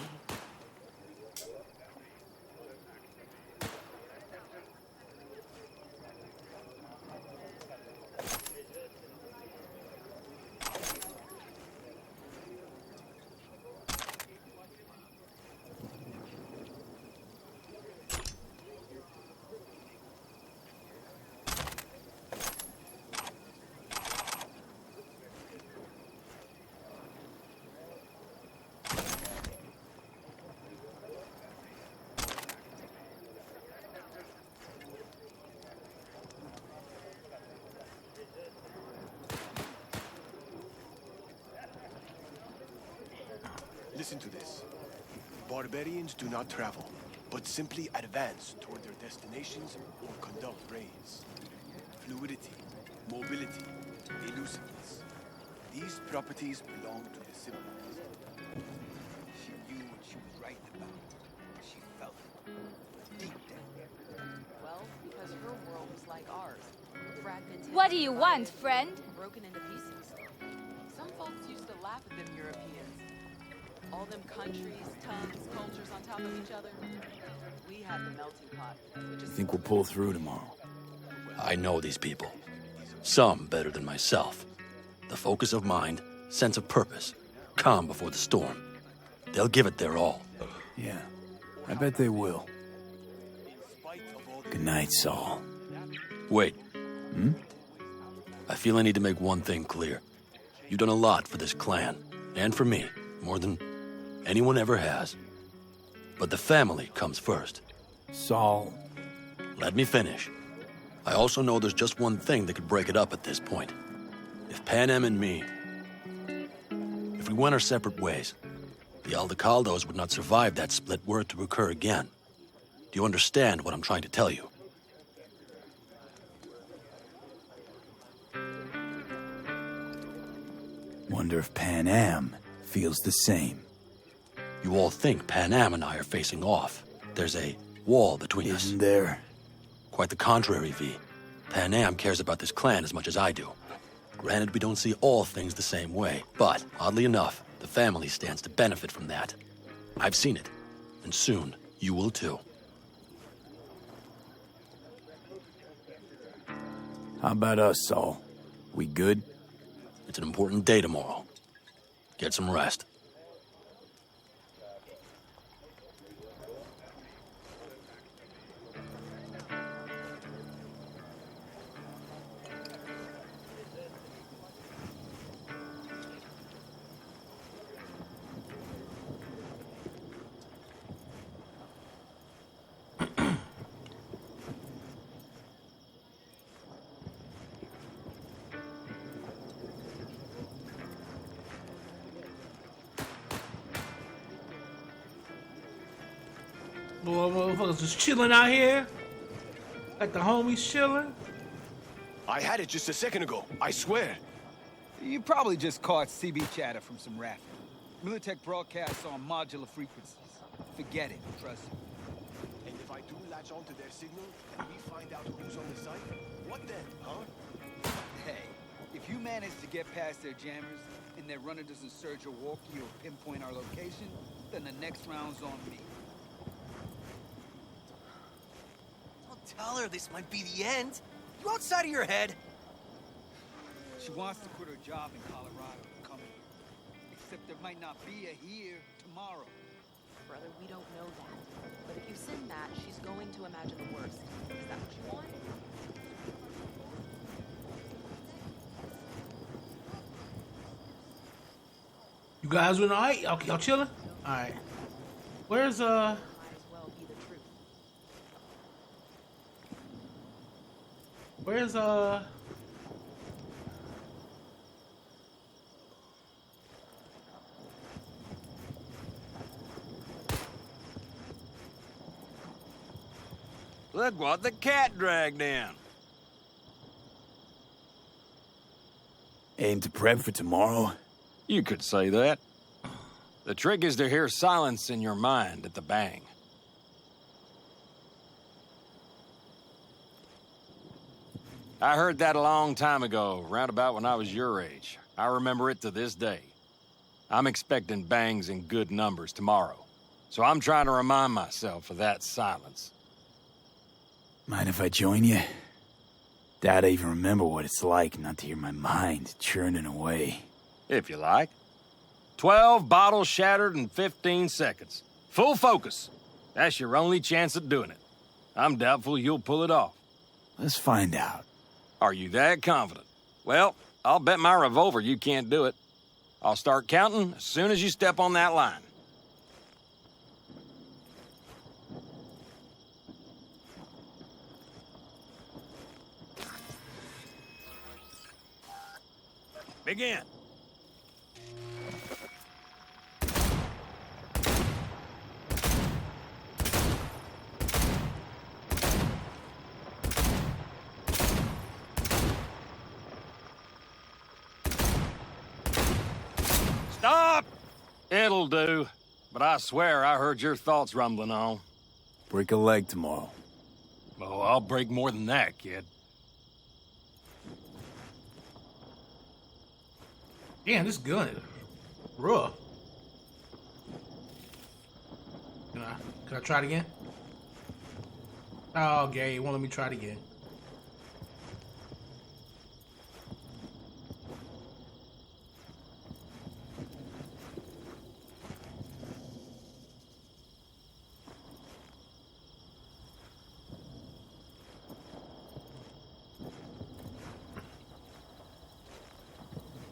Listen to this. Barbarians do not travel, but simply advance toward their destinations or conduct raids. Fluidity, mobility, elusiveness. These properties belong to the civilized. She knew what she was writing about. She felt it. Deep down. Well, because her world was like ours. Fragmented. What do you want, friend? Broken into pieces. Some folks used to laugh at them Europeans. All them countries, tongues, cultures on top of each other. We had the melting pot. You think we'll pull through tomorrow? I know these people. Some better than myself. The focus of mind, sense of purpose, calm before the storm. They'll give it their all. Yeah, I bet they will. Good night, Saul. Wait. I feel I need to make one thing clear. You've done a lot for this clan, and for me, more than anyone ever has. But the family comes first. Saul. Let me finish. I also know there's just one thing that could break it up at this point. If Panem and me, if we went our separate ways, the Aldecaldos would not survive that split were it to occur again. Do you understand what I'm trying to tell you? Wonder if Panem feels the same. You all think Panem and I are facing off. There's a wall between us. Isn't there? Quite the contrary, V. Panem cares about this clan as much as I do. Granted, we don't see all things the same way, but, oddly enough, the family stands to benefit from that. I've seen it, and soon you will too. How about us, Saul? We good? It's an important day tomorrow. Get some rest. Boy, motherfuckers just chilling out here. Like the homies chilling. I had it just a second ago, I swear. You probably just caught CB chatter from some rafting. Militech broadcasts on modular frequencies. Forget it, trust me. And if I do latch onto their signal, and we find out who's on the site, what then, huh? Hey, if you manage to get past their jammers, and their runner doesn't surge or walkie or pinpoint our location, then the next round's on me. Don't tell her this might be the end. You outside of your head? She wants to quit her job in Colorado and come here. Except there might not be a here tomorrow. Brother, we don't know that. But if you send that, she's going to imagine the worst. Is that what you want? You guys doing alright? Y'all chilling? Alright. Where's Look what the cat dragged in. Aim to prep for tomorrow? You could say that. The trick is to hear silence in your mind at the bang. I heard that a long time ago, round about when I was your age. I remember it to this day. I'm expecting bangs in good numbers tomorrow, so I'm trying to remind myself of that silence. Mind if I join you? Doubt I even remember what it's like not to hear my mind churning away. If you like. 12 bottles shattered in 15 seconds. Full focus. That's your only chance at doing it. I'm doubtful you'll pull it off. Let's find out. Are you that confident? Well, I'll bet my revolver you can't do it. I'll start counting as soon as you step on that line. Begin. It'll do. But I swear I heard your thoughts rumbling on. Break a leg tomorrow. Oh, I'll break more than that, kid. Damn, this gun is rough. Can I try it again? Oh, okay, it won't let me try it again.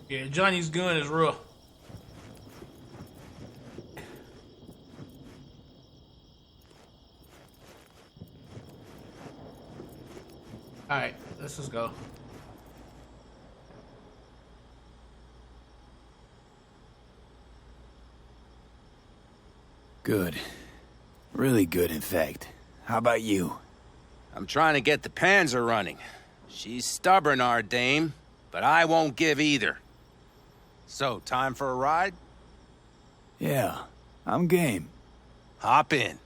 Yeah, Johnny's gun is rough. Alright, let's just go. Good. Really good, in fact. How about you? I'm trying to get the Panzer running. She's stubborn, our dame, but I won't give either. So, time for a ride? Yeah, I'm game. Hop in.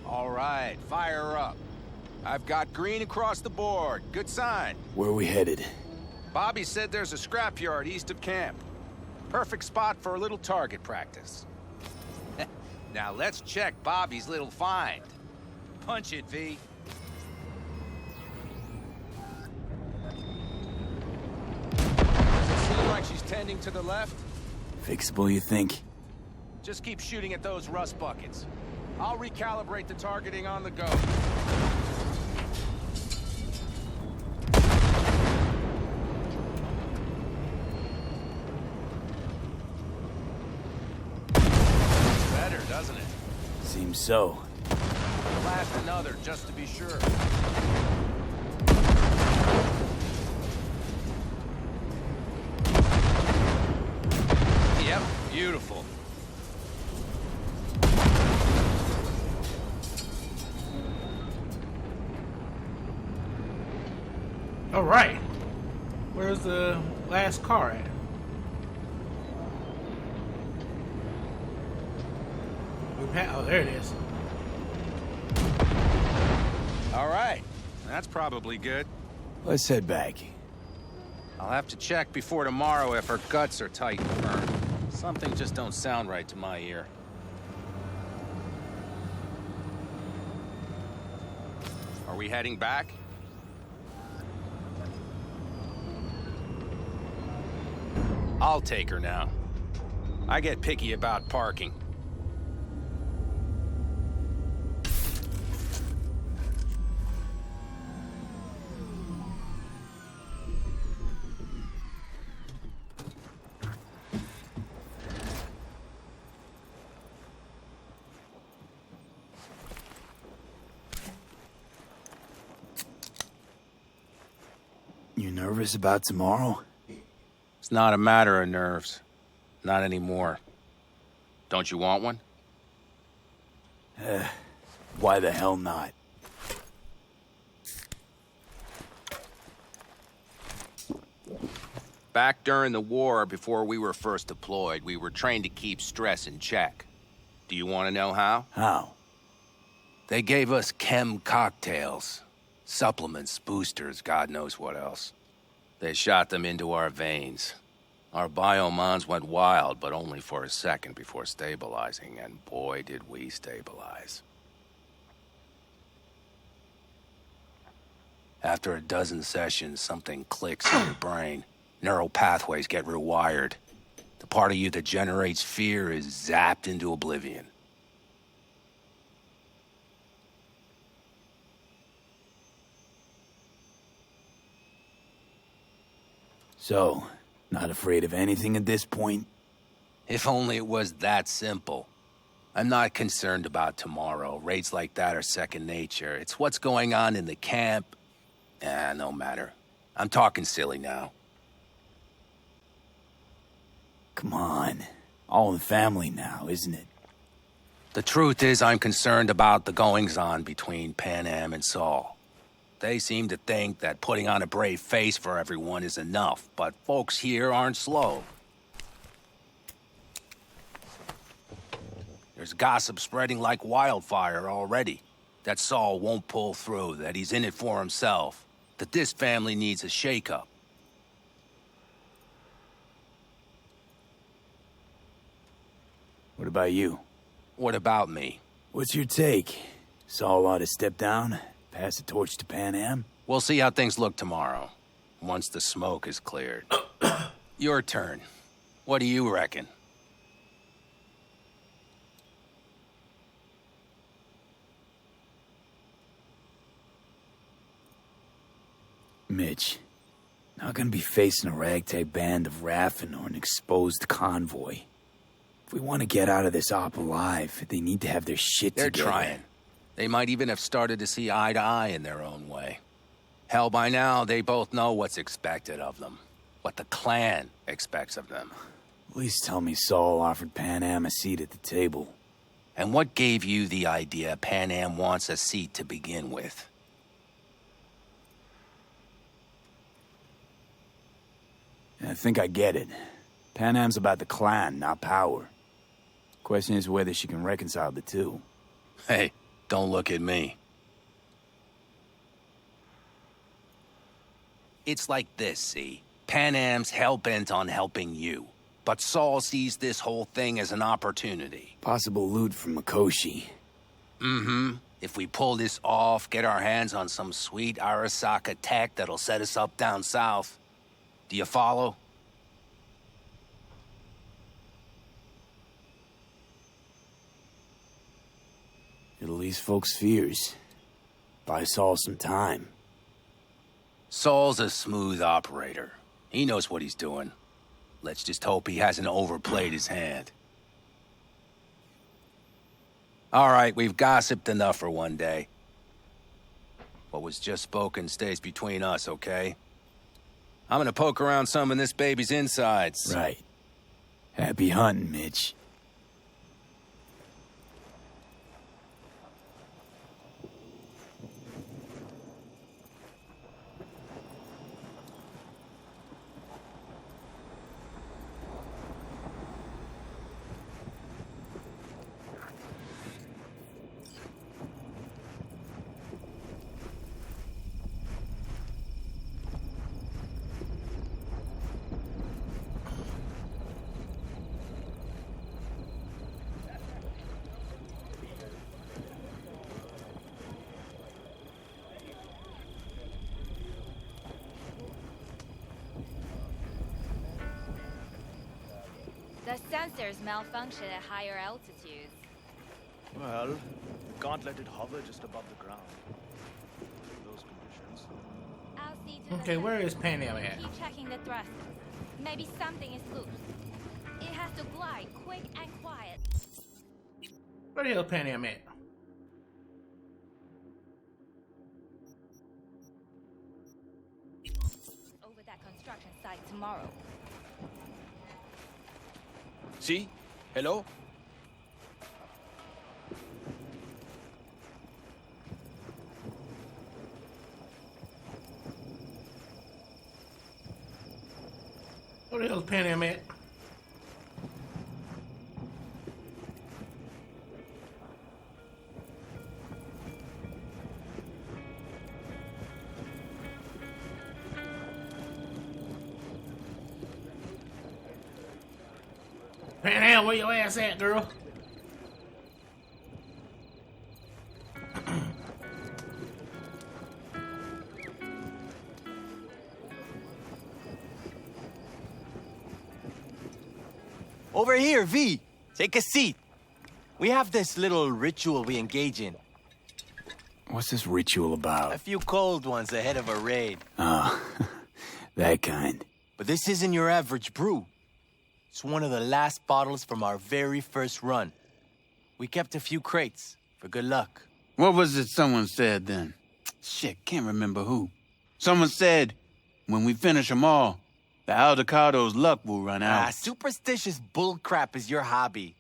All right, fire up. I've got green across the board. Good sign. Where are we headed? Bobby said there's a scrapyard east of camp. Perfect spot for a little target practice. Now let's check Bobby's little find. Punch it, V. Does it seem like she's tending to the left? Fixable, you think? Just keep shooting at those rust buckets. I'll recalibrate the targeting on the go. Better, doesn't it? Seems so. Blast another, just to be sure. Yep, beautiful. All right. Where's the last car at? Oh, there it is. All right. That's probably good. Let's head back. I'll have to check before tomorrow if her guts are tight and firm. Something just don't sound right to my ear. Are we heading back? I'll take her now. I get picky about parking. You nervous about tomorrow? It's not a matter of nerves. Not anymore. Don't you want one? Why the hell not? Back during the war, before we were first deployed, we were trained to keep stress in check. Do you want to know how? How? They gave us chem cocktails. Supplements, boosters, God knows what else. They shot them into our veins. Our biomons went wild, but only for a second before stabilizing, and boy did we stabilize. After a dozen sessions, something clicks in your brain. Neural pathways get rewired. The part of you that generates fear is zapped into oblivion. So, not afraid of anything at this point? If only it was that simple. I'm not concerned about tomorrow. Raids like that are second nature. It's what's going on in the camp. No matter. I'm talking silly now. Come on. All in the family now, isn't it? The truth is, I'm concerned about the goings-on between Pan Am and Saul. They seem to think that putting on a brave face for everyone is enough, but folks here aren't slow. There's gossip spreading like wildfire already. That Saul won't pull through, that he's in it for himself, that this family needs a shake-up. What about you? What about me? What's your take? Saul ought to step down, pass the torch to Pan Am? We'll see how things look tomorrow, once the smoke is cleared. Your turn. What do you reckon? Mitch, not gonna be facing a ragtag band of Raffen or an exposed convoy. If we want to get out of this op alive, they need to have their shit They're together. trying. They might even have started to see eye to eye in their own way. Hell, by now, they both know what's expected of them. What the clan expects of them. Please tell me Saul offered Pan Am a seat at the table. And what gave you the idea Pan Am wants a seat to begin with? I think I get it. Pan Am's about the clan, not power. Question is whether she can reconcile the two. Hey, don't look at me. It's like this, see? Pan Am's hell-bent on helping you. But Saul sees this whole thing as an opportunity. Possible loot from Mikoshi. Mm-hmm. If we pull this off, get our hands on some sweet Arasaka tech that'll set us up down south. Do you follow? It'll ease folks' fears. Buy Saul some time. Saul's a smooth operator. He knows what he's doing. Let's just hope he hasn't overplayed his hand. All right, we've gossiped enough for one day. What was just spoken stays between us, okay? I'm gonna poke around some of this baby's insides. Right. Happy hunting, Mitch. The sensors malfunction at higher altitudes. Well, you can't let it hover just above the ground. In those conditions. I'll see to Okay, where is Pan Am at? Keep checking the thrusters. Maybe something is loose. It has to glide quick and quiet. Where the hell Pan Am at? Over that construction site tomorrow. See? Hello? Where the hell is Pan Am at? Pan Am, where your ass at, girl? Over here, V. Take a seat. We have this little ritual we engage in. What's this ritual about? A few cold ones ahead of a raid. Ah, that kind. But this isn't your average brew. It's one of the last bottles from our very first run. We kept a few crates for good luck. What was it someone said then? Shit, can't remember who. Someone said, when we finish them all, The Aldecado's luck will run out. Superstitious bullcrap is your hobby.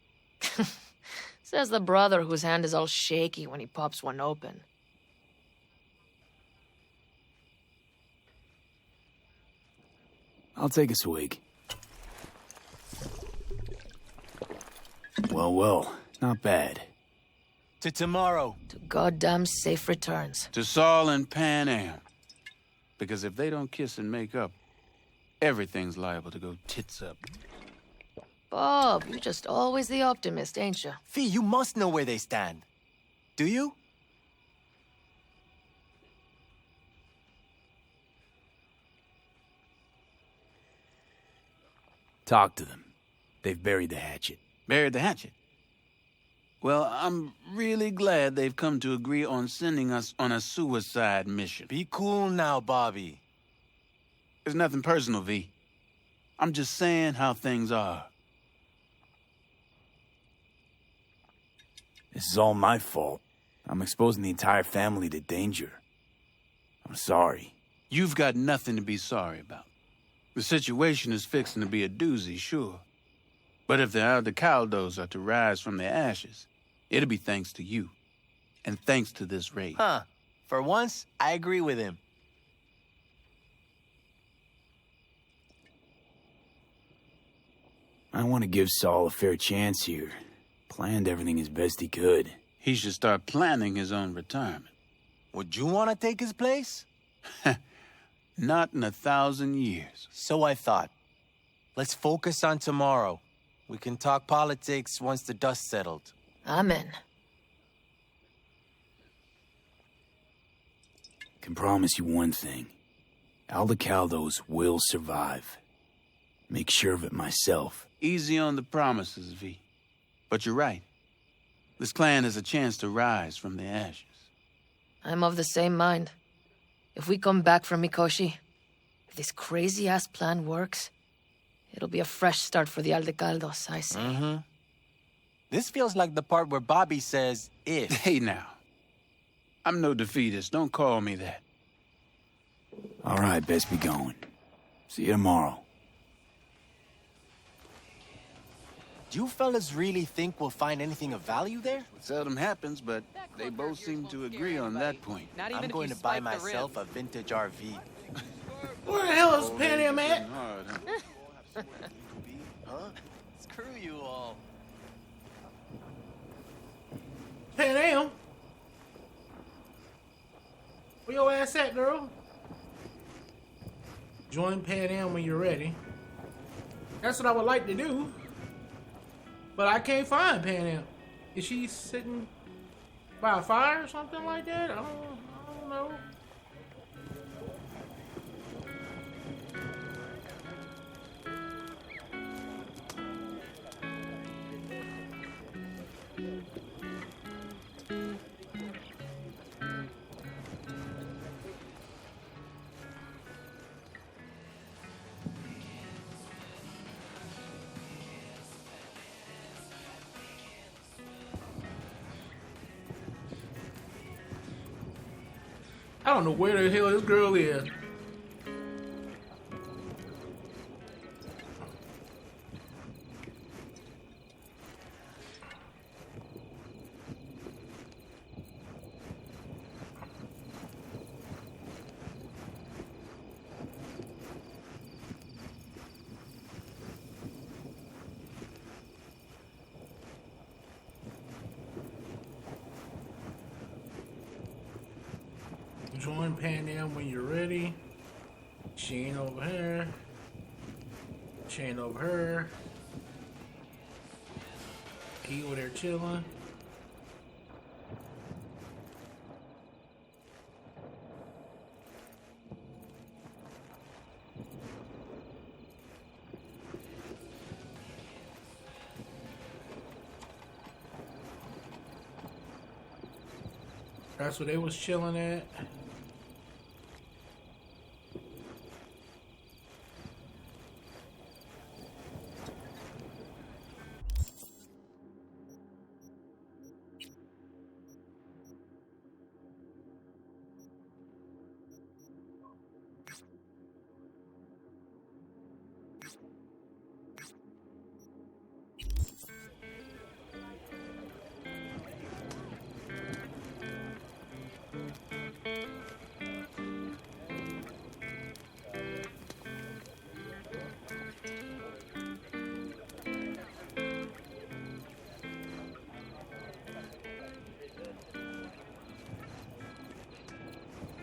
Says the brother whose hand is all shaky when he pops one open. I'll take a swig. Well, not bad. To tomorrow. To goddamn safe returns. To Saul and Pan Am. Because if they don't kiss and make up, everything's liable to go tits up. Bob, you're just always the optimist, ain't you? Fee, you must know where they stand. Do you? Talk to them. They've buried the hatchet. Buried the hatchet? Well, I'm really glad they've come to agree on sending us on a suicide mission. Be cool now, Bobby. It's nothing personal, V. I'm just saying how things are. This is all my fault. I'm exposing the entire family to danger. I'm sorry. You've got nothing to be sorry about. The situation is fixing to be a doozy, sure. But if the Aldecaldos are to rise from their ashes, it'll be thanks to you. And thanks to this raid. Huh. For once, I agree with him. I want to give Saul a fair chance here. Planned everything as best he could. He should start planning his own retirement. Would you want to take his place? Not in 1,000 years. So I thought. Let's focus on tomorrow. We can talk politics once the dust settled. Amen. Can promise you one thing. Aldecaldos will survive. Make sure of it myself. Easy on the promises, V. But you're right. This clan has a chance to rise from the ashes. I'm of the same mind. If we come back from Mikoshi, if this crazy-ass plan works, it'll be a fresh start for the Aldecaldos, I say. Mm-hmm. This feels like the part where Bobby says, if. Hey, now. I'm no defeatist. Don't call me that. All right, best be going. See you tomorrow. Do you fellas really think we'll find anything of value there? It seldom happens, but they both seem to agree on that point. I'm going to buy myself a vintage RV. Where the hell is Pan Am at? Huh? Screw you all. Pan Am? Where your ass at, girl? Join Pan Am when you're ready. That's what I would like to do. But I can't find Pan Am. Is she sitting by a fire or something like that? I don't know. I don't know where the hell this girl is. Join Pan Am when you're ready. She ain't over here. She ain't over here. He over there chilling. That's where they was chilling at.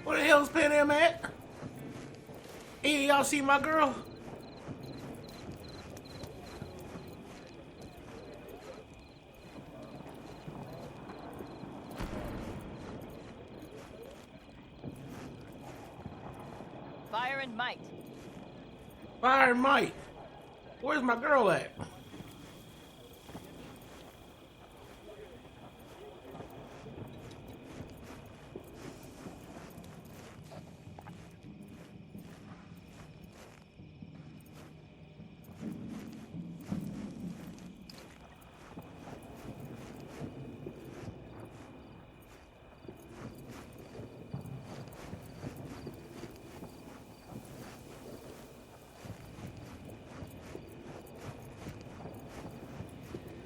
Where the hell's Pan Am at? Any of y'all see my girl? Fire and might. Fire and might. Where's my girl at?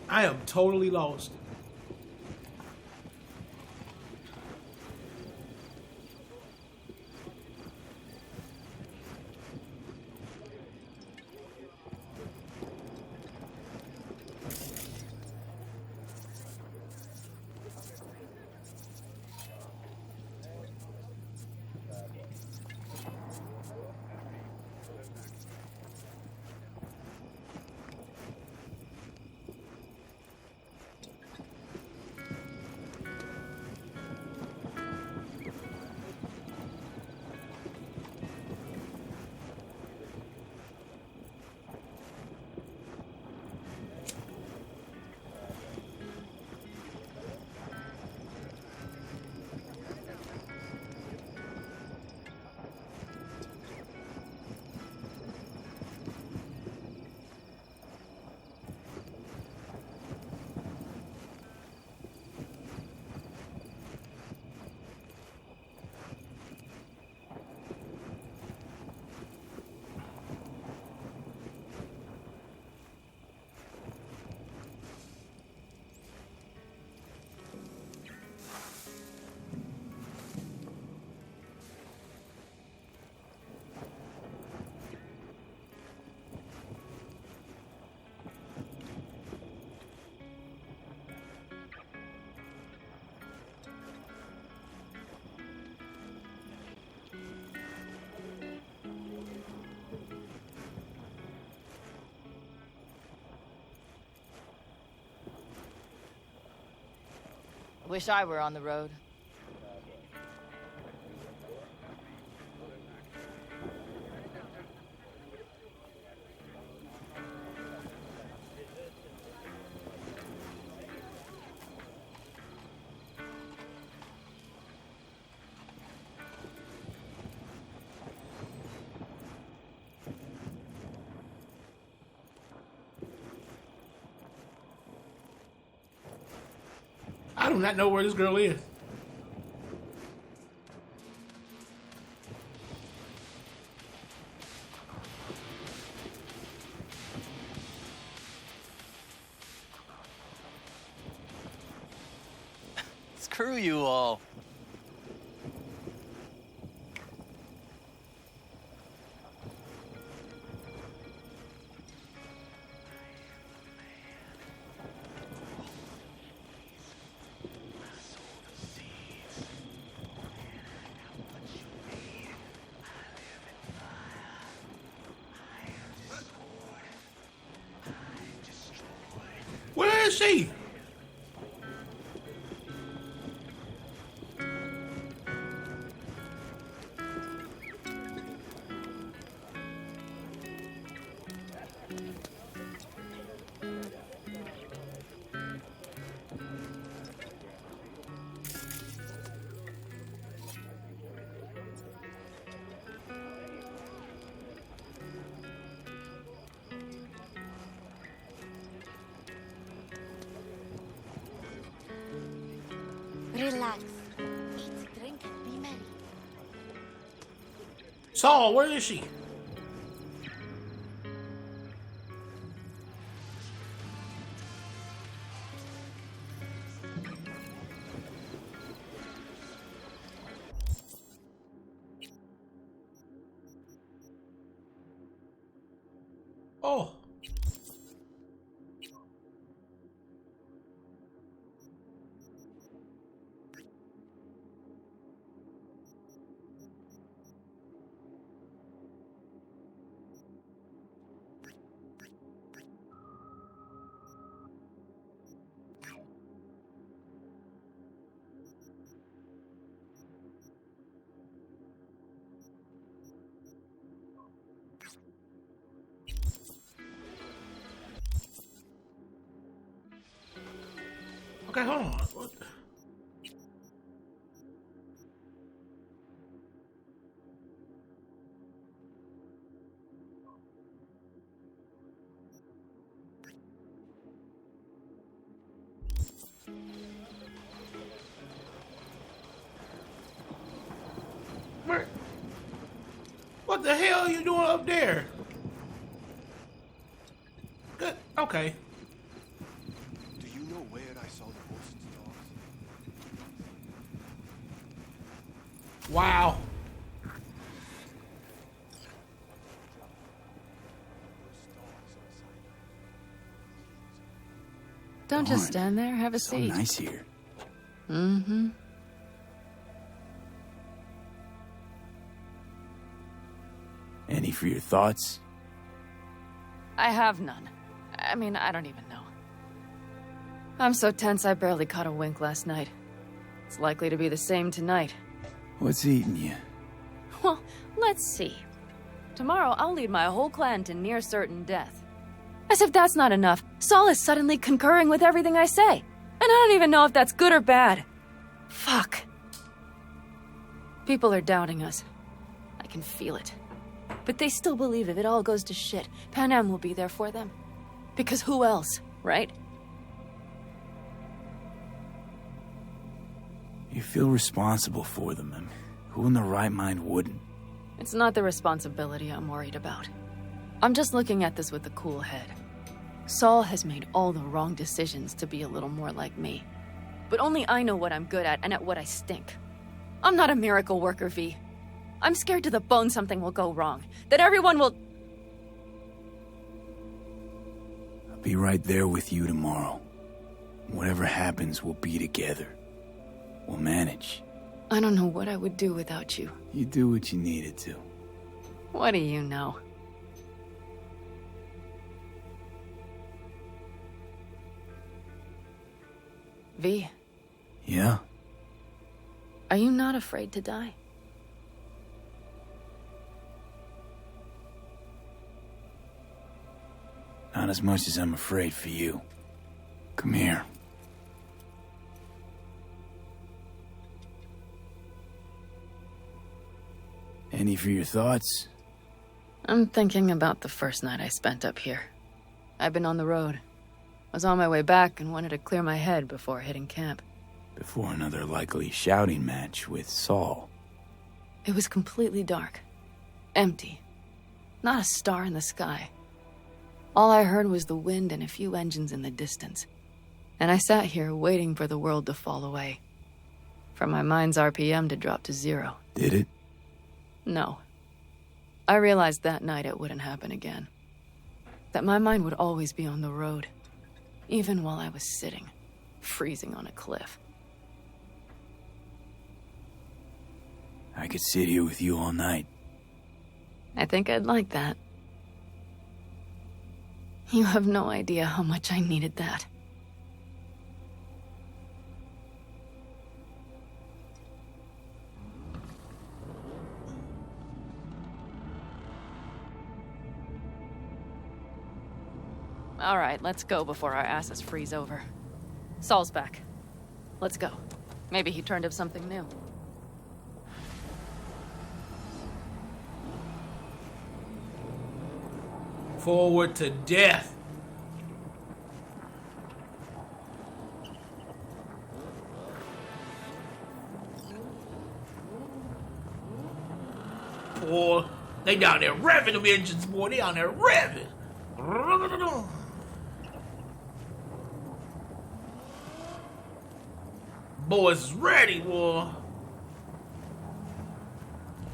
I am totally lost. Wish I were on the road. I do not know where this girl is. Screw you all. Where is she? Relax. Eat, drink, be merry. Saul, where is she? Oh. Okay, hold on. What the? What the hell are you doing up there? Good. Okay. Do you know where I saw the horses' dogs? Wow. Don't just stand there. Have a seat. So nice here. Mm-hmm. Any for your thoughts? I have none. I mean, I don't even know. I'm so tense I barely caught a wink last night. It's likely to be the same tonight. What's eating you? Well, let's see. Tomorrow I'll lead my whole clan to near certain death. As if that's not enough, Saul is suddenly concurring with everything I say. And I don't even know if that's good or bad. Fuck. People are doubting us. I can feel it. But they still believe if it all goes to shit, Pan will be there for them. Because who else, right? You feel responsible for them, and who in their right mind wouldn't? It's not the responsibility I'm worried about. I'm just looking at this with a cool head. Saul has made all the wrong decisions to be a little more like me. But only I know what I'm good at and at what I stink. I'm not a miracle worker, V. I'm scared to the bone something will go wrong. That everyone will... I'll be right there with you tomorrow. Whatever happens, we'll be together. We'll manage. I don't know what I would do without you. You do what you needed to. What do you know? V. Yeah? Are you not afraid to die? Not as much as I'm afraid for you. Come here. Any for your thoughts? I'm thinking about the first night I spent up here. I've been on the road. I was on my way back and wanted to clear my head before hitting camp. Before another likely shouting match with Saul. It was completely dark. Empty. Not a star in the sky. All I heard was the wind and a few engines in the distance. And I sat here waiting for the world to fall away. For my mind's RPM to drop to 0. Did it? No. I realized that night it wouldn't happen again. That my mind would always be on the road. Even while I was sitting, freezing on a cliff. I could sit here with you all night. I think I'd like that. You have no idea how much I needed that. All right, let's go before our asses freeze over. Saul's back. Let's go. Maybe he turned up something new. Forward to death. Boy, they down there revving them engines, boy. They down there revving. Boys is ready, boy.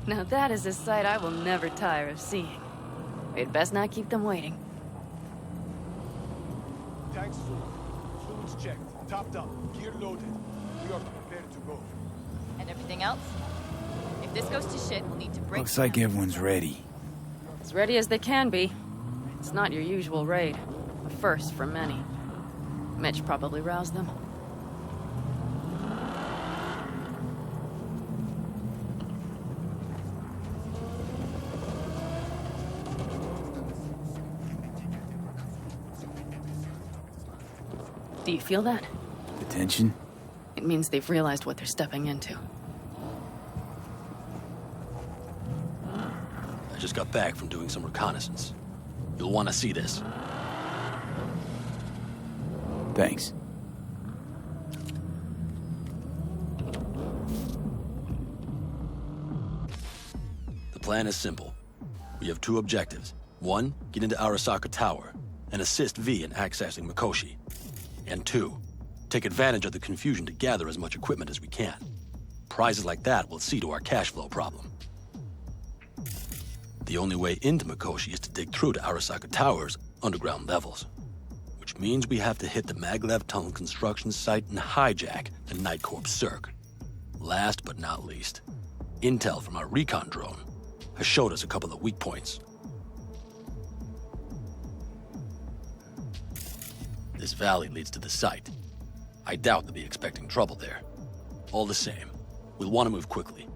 Now that is a sight I will never tire of seeing. We'd best not keep them waiting. Tanks full. Fluids checked. Topped up. Gear loaded. We are prepared to go. And everything else? If this goes to shit, we'll need to break. Looks like everyone's ready. As ready as they can be. It's not your usual raid. A first for many. Mitch probably roused them. Do you feel that? Attention? It means they've realized what they're stepping into. I just got back from doing some reconnaissance. You'll want to see this. Thanks. The plan is simple. We have two objectives. One, get into Arasaka Tower and assist V in accessing Mikoshi. And two, take advantage of the confusion to gather as much equipment as we can. Prizes like that will see to our cash flow problem. The only way into Mikoshi is to dig through to Arasaka Tower's underground levels. Which means we have to hit the Maglev Tunnel construction site and hijack the Night Corps Cirque. Last but not least, intel from our recon drone has showed us a couple of weak points. This valley leads to the site. I doubt they'll be expecting trouble there. All the same, we'll want to move quickly.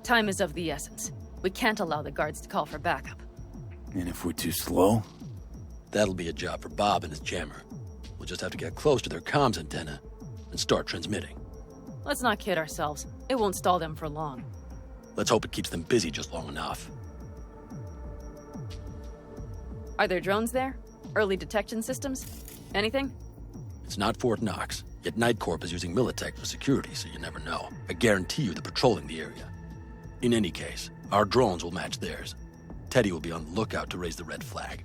Time is of the essence. We can't allow the guards to call for backup. And if we're too slow? That'll be a job for Bob and his jammer. We'll just have to get close to their comms antenna and start transmitting. Let's not kid ourselves. It won't stall them for long. Let's hope it keeps them busy just long enough. Are there drones there? Early detection systems? Anything? It's not Fort Knox, yet Night Corp is using Militech for security, so you never know. I guarantee you they're patrolling the area. In any case, our drones will match theirs. Teddy will be on the lookout to raise the red flag.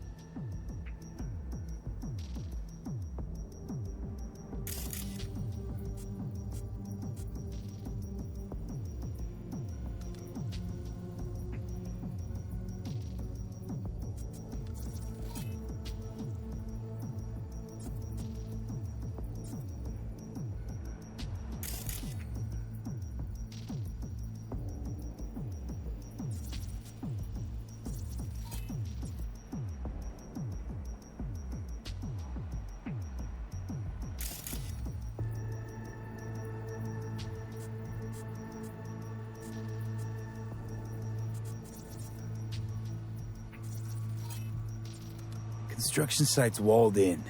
Construction site's walled in.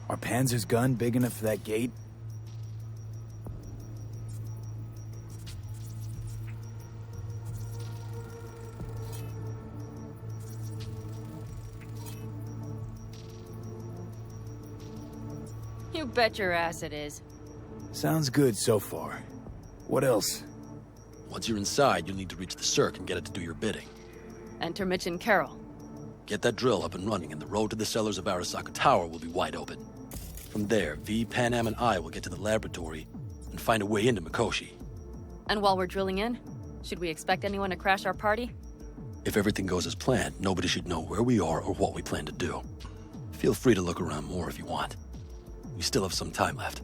Are Panzer's gun big enough for that gate? You bet your ass it is. Sounds good so far. What else? Once you're inside, you'll need to reach the Cirque and get it to do your bidding. Enter Mitch and Carol. Get that drill up and running, and the road to the cellars of Arasaka Tower will be wide open. From there, V, Pan Am, and I will get to the laboratory and find a way into Mikoshi. And while we're drilling in, should we expect anyone to crash our party? If everything goes as planned, nobody should know where we are or what we plan to do. Feel free to look around more if you want. We still have some time left.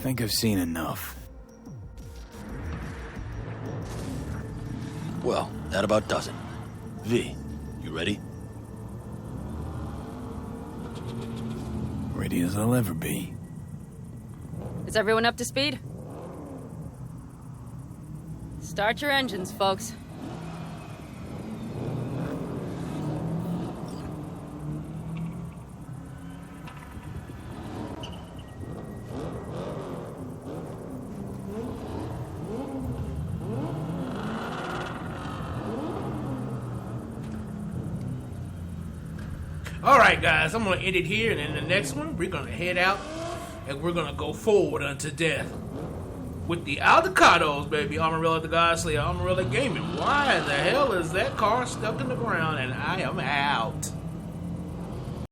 Think I've seen enough. Well, that about does it. V, you ready? Ready as I'll ever be. Is everyone up to speed? Start your engines, folks. Alright guys, I'm going to end it here, and in the next one, we're going to head out, and we're going to go forward unto death. With the Aldecados, baby. Amon-Rellik the Godslayer, Amon-Rellik Gaming. Why in the hell is that car stuck in the ground? And I am out.